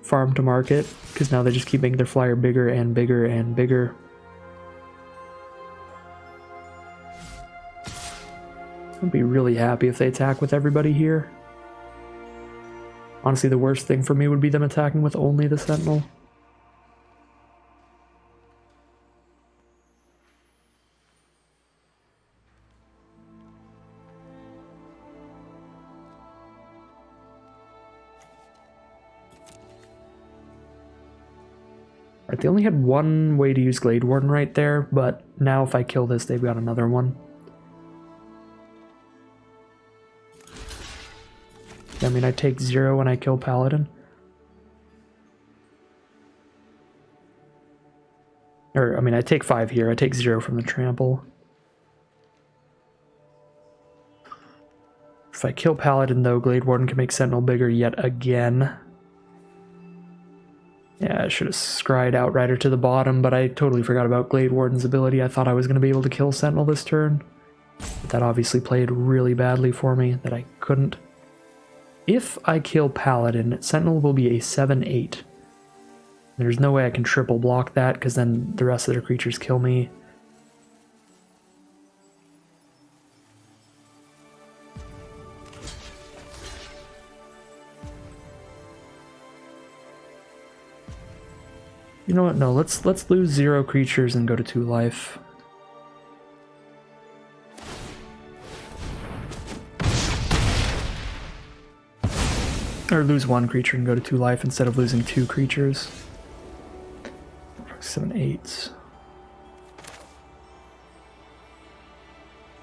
Farm to Market, because now they just keep making their flyer bigger and bigger and bigger. I'd be really happy if they attack with everybody here. Honestly, the worst thing for me would be them attacking with only the Sentinel. Alright, they only had 1 way to use Glade Warden right there, but now if I kill this, they've got another one. I mean, I take 0 when I kill Paladin. Or, I mean, I take 5 here. I take 0 from the trample. If I kill Paladin, though, Glade Warden can make Sentinel bigger yet again. Yeah, I should have scryed Outrider to the bottom, but I totally forgot about Glade Warden's ability. I thought I was going to be able to kill Sentinel this turn. But that obviously played really badly for me, that I couldn't. If I kill Paladin, Sentinel will be a 7/8. There's no way I can triple block that, because then the rest of their creatures kill me. You know what? No, let's lose 0 creatures and go to 2 life. Or lose 1 creature and go to 2 life instead of losing 2 creatures. 7/8.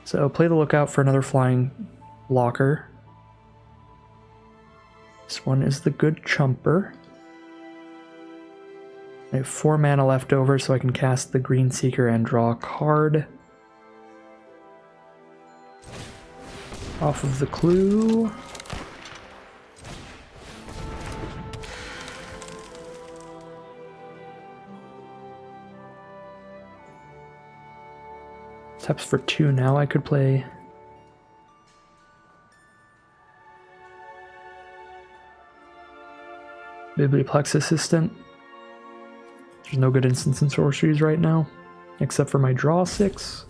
So play the lookout for another flying blocker. This one is the Good Chumper. I have 4 mana left over, so I can cast the Green Seeker and draw a card. Off of the clue. Taps for 2 now. I could play Biblioplex Assistant. There's no good instants and sorceries right now, except for my draw 6.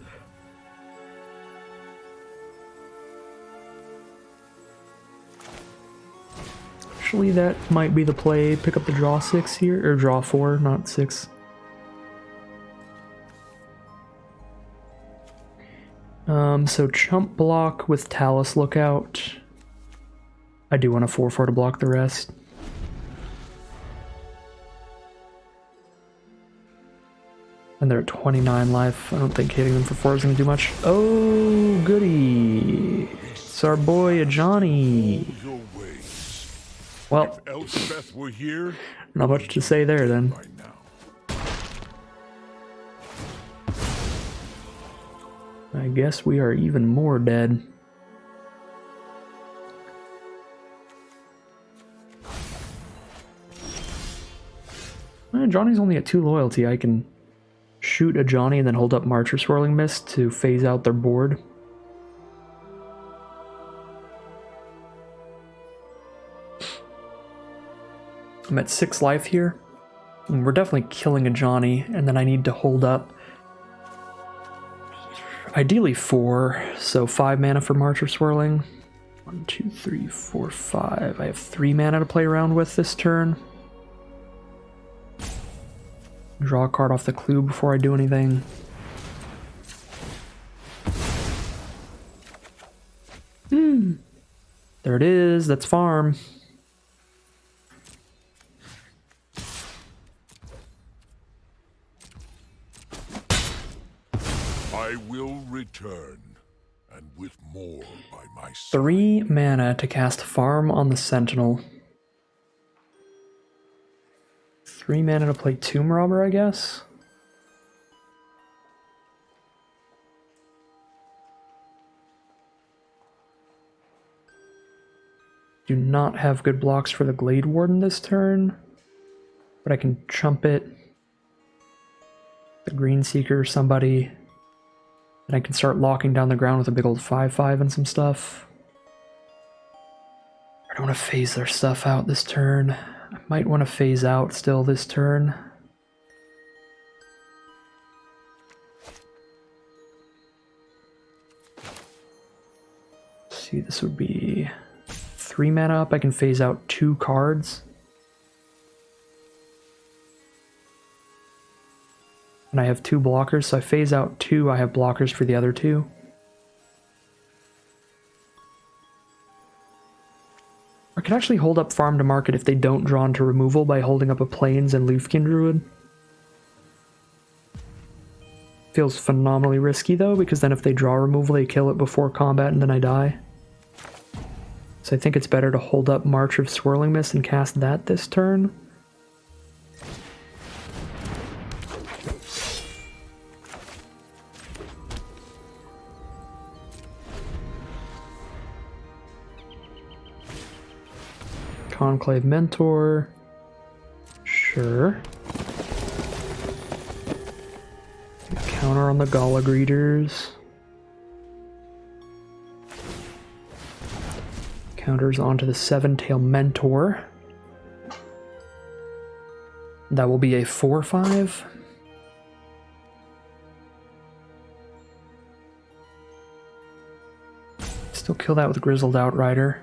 Actually, that might be the play. Pick up the draw 6 here, or draw 4, not 6. So chump block with Talus Lookout. I do want a 4/4 to block the rest. And they're at 29 life. I don't think hitting them for 4 is going to do much. Oh, goody. It's our boy, Johnny. Well, If Elspeth were here, not much to say there then. right now. I guess we are even more dead. Johnny's only at 2 loyalty. I can shoot a Johnny and then hold up March or Swirling Mist to phase out their board. I'm at 6 life here. And we're definitely killing a Johnny, and then I need to hold up ideally 4, so 5 mana for March or Swirling. 1, 2, 3, 4, 5. I have 3 mana to play around with this turn. Draw a card off the clue before I do anything. There it is, that's farm. I will return, and with more by my side. 3 mana to cast Farm on the Sentinel. 3 mana to play Tomb Robber, I guess? Do not have good blocks for the Glade Warden this turn, but I can chump it. The Green Seeker or somebody. And I can start locking down the ground with a big old 5/5 and some stuff. I don't want to phase their stuff out this turn. I might want to phase out still this turn. Let's see, this would be 3 mana up. I can phase out 2 cards. And I have 2 blockers, so I phase out 2, I have blockers for the other 2. I can actually hold up Farm to Market if they don't draw into removal by holding up a Plains and Leafkin Druid. Feels phenomenally risky though, because then if they draw removal, they kill it before combat and then I die. So I think it's better to hold up March of Swirling Mist and cast that this turn. Conclave Mentor. Sure. Counter on the Gala Greeters. Counters onto the Seven-Tail Mentor. That will be a 4/5. Still kill that with Grizzled Outrider.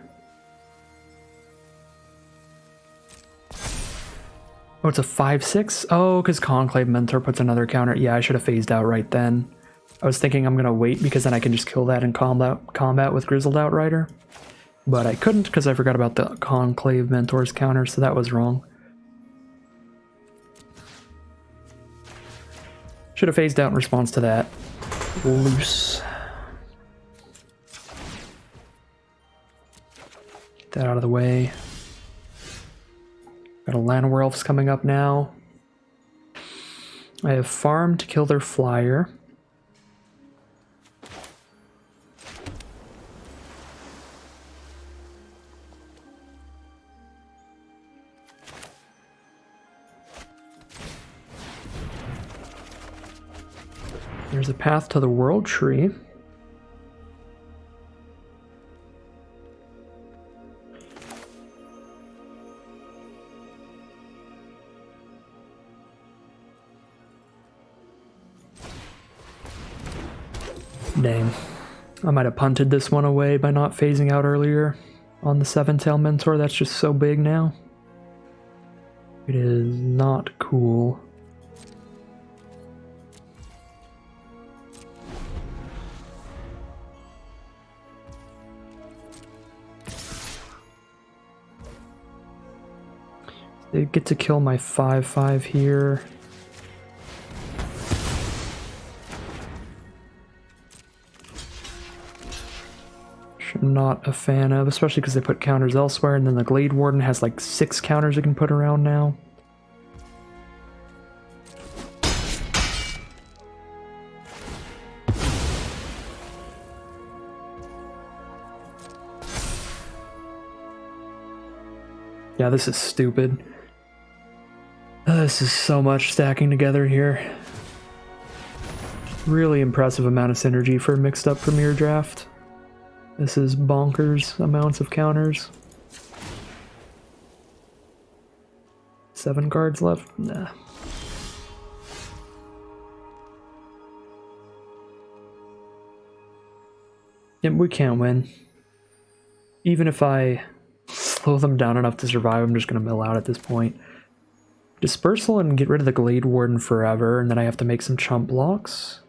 Oh, it's a 5/6? Oh, because Conclave Mentor puts another counter. Yeah, I should have phased out right then. I was thinking I'm going to wait because then I can just kill that in combat with Grizzled Outrider. But I couldn't because I forgot about the Conclave Mentor's counter, so that was wrong. Should have phased out in response to that. Loose. Get that out of the way. Got a Llanowar Elves coming up now. I have Farm to kill their flyer. There's a path to the World Tree. Dang. I might have punted this one away by not phasing out earlier on the Seven-Tail Mentor. That's just so big now. It is not cool. They get to kill my 5/5 here. not a fan of, especially because they put counters elsewhere, and then the Glade Warden has like 6 counters it can put around now. Yeah, this is stupid. This is so much stacking together here. Really impressive amount of synergy for a mixed up Premier draft. This is bonkers amounts of counters. 7 cards left? Nah. Yep, we can't win. Even if I slow them down enough to survive, I'm just going to mill out at this point. Dispersal and get rid of the Glade Warden forever, and then I have to make some chump blocks.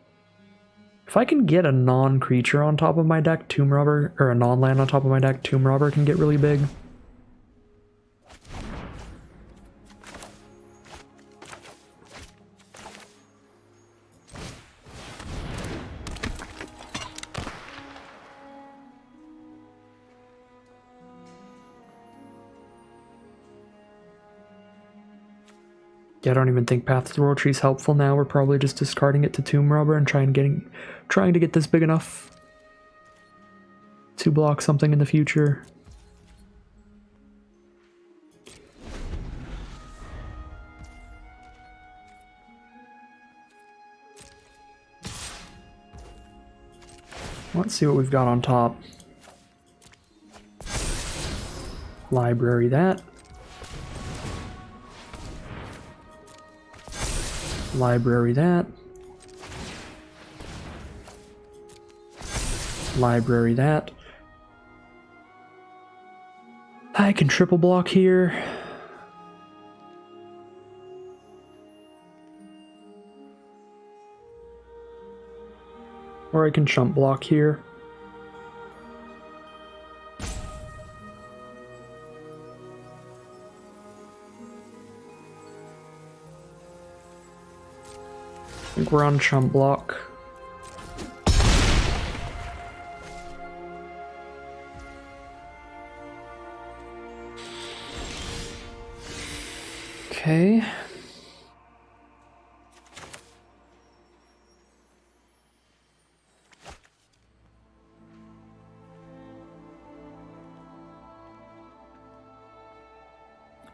If I can get a non-creature on top of my deck, Tomb Robber, or a non-land on top of my deck, Tomb Robber can get really big. Yeah, I don't even think Path to the World Tree is helpful now. We're probably just discarding it to Tomb Robber and trying to get this big enough to block something in the future. Let's see what we've got on top. Library that. Library that. Library that. I can triple block here. Or I can chump block here. I think we're on chump block. Okay.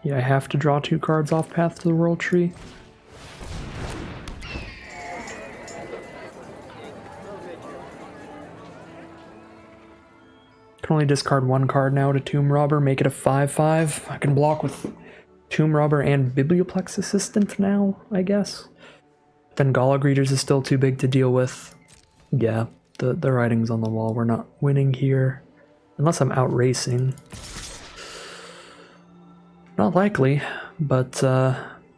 Yeah, I have to draw 2 cards off Path to the World Tree. Can only discard 1 card now to Tomb Robber, make it a 5/5. I can block with Tomb Robber and Biblioplex Assistant now, I guess. Then Gala Greeters is still too big to deal with. Yeah, the writing's on the wall. We're not winning here. Unless I'm out racing. Not likely, but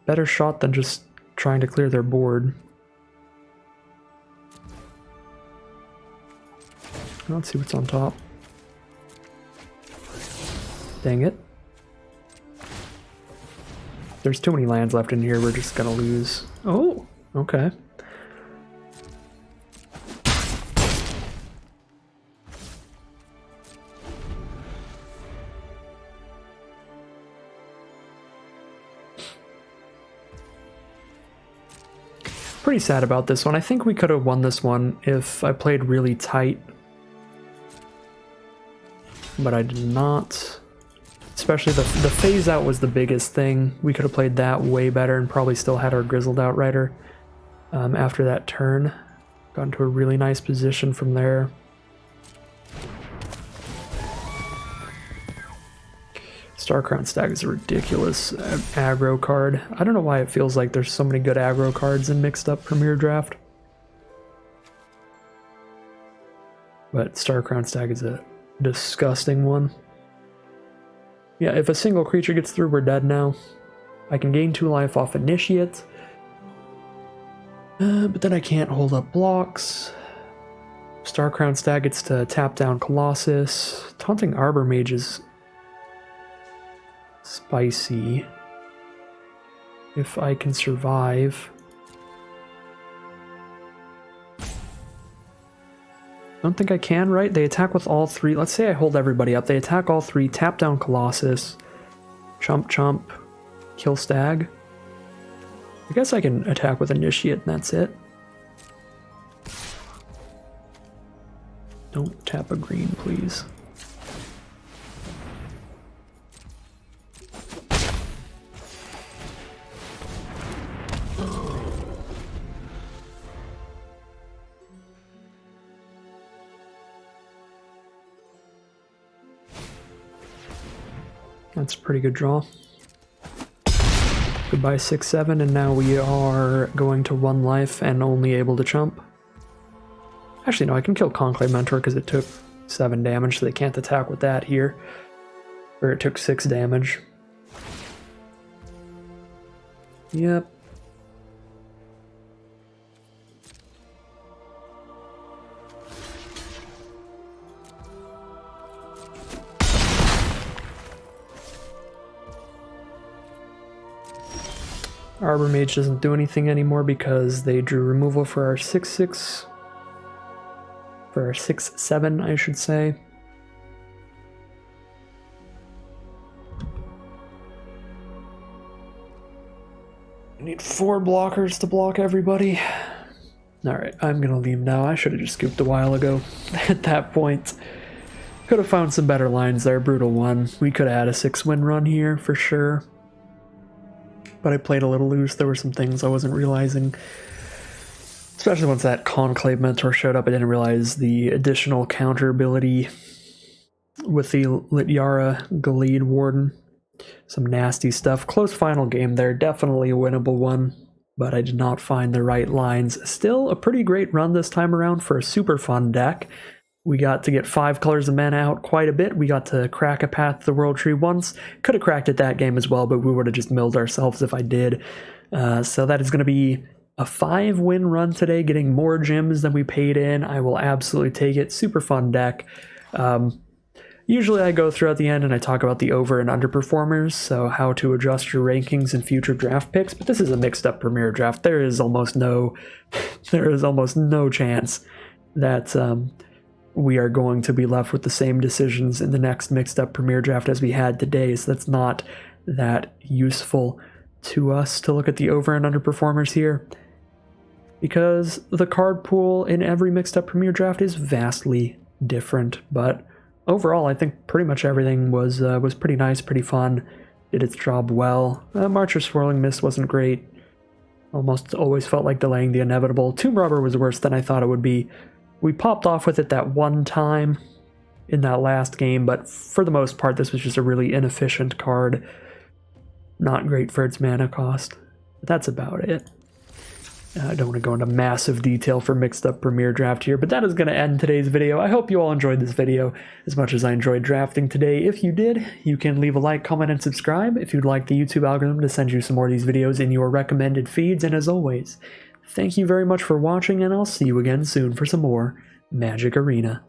better shot than just trying to clear their board. Let's see what's on top. Dang it. There's too many lands left in here, we're just gonna lose. Oh, okay. Pretty sad about this one. I think we could have won this one if I played really tight. But I did not. Especially the phase out was the biggest thing. We could have played that way better and probably still had our Grizzled Outrider after that turn. Got into a really nice position from there. Starcrown Stag is a ridiculous aggro card. I don't know why it feels like there's so many good aggro cards in mixed up Premier Draft. But Starcrown Stag is a disgusting one. Yeah, if a single creature gets through, we're dead now. I can gain 2 life off Initiate. But then I can't hold up blocks. Starcrown Stag gets to tap down Colossus. Taunting Arbor Mage is spicy. If I can survive. Don't think I can, right? They attack with all three. Let's say I hold everybody up. They attack all three, tap down Colossus, chump chump, kill Stag. I guess I can attack with Initiate and that's it. Don't tap a green, please. That's a pretty good draw. Goodbye 6-7, and now we are going to 1 life and only able to chump. Actually, no, I can kill Conclave Mentor because it took 7 damage, so they can't attack with that here. Or it took 6 damage. Yep. Arbor Mage doesn't do anything anymore because they drew removal for our 6-6. For our 6-7, I should say. I need 4 blockers to block everybody. Alright, I'm gonna leave now. I should have just scooped a while ago at that point. Could have found some better lines there. Brutal 1. We could have had a 6-win run here for sure. But I played a little loose. There were some things I wasn't realizing. Especially once that Conclave Mentor showed up, I didn't realize the additional counter ability with the Lityara Galeed Warden. Some nasty stuff. Close final game there. Definitely a winnable one. But I did not find the right lines. Still a pretty great run this time around for a super fun deck. We got to get 5 colors of mana out quite a bit. We got to crack a path to the World Tree once. Could have cracked it that game as well, but we would have just milled ourselves if I did. So that is going to be a 5-win run today, getting more gems than we paid in. I will absolutely take it. Super fun deck. Usually I go throughout the end and I talk about the over and underperformers, so how to adjust your rankings in future draft picks, but this is a mixed up Premier draft. There is almost no chance that we are going to be left with the same decisions in the next mixed up Premier draft as we had today, so that's not that useful to us to look at the over and underperformers here, because the card pool in every mixed up Premier draft is vastly different. But overall, I think pretty much everything was pretty nice, pretty fun, did its job well. Marcher's Swirling Mist wasn't great. Almost always felt like delaying the inevitable. Tomb Robber was worse than I thought it would be. We popped off with it that one time in that last game, but for the most part, this was just a really inefficient card. Not great for its mana cost. But that's about it. I don't want to go into massive detail for mixed up Premier Draft here, but that is going to end today's video. I hope you all enjoyed this video as much as I enjoyed drafting today. If you did, you can leave a like, comment, and subscribe if you'd like the YouTube algorithm to send you some more of these videos in your recommended feeds. And as always, thank you very much for watching, and I'll see you again soon for some more Magic Arena.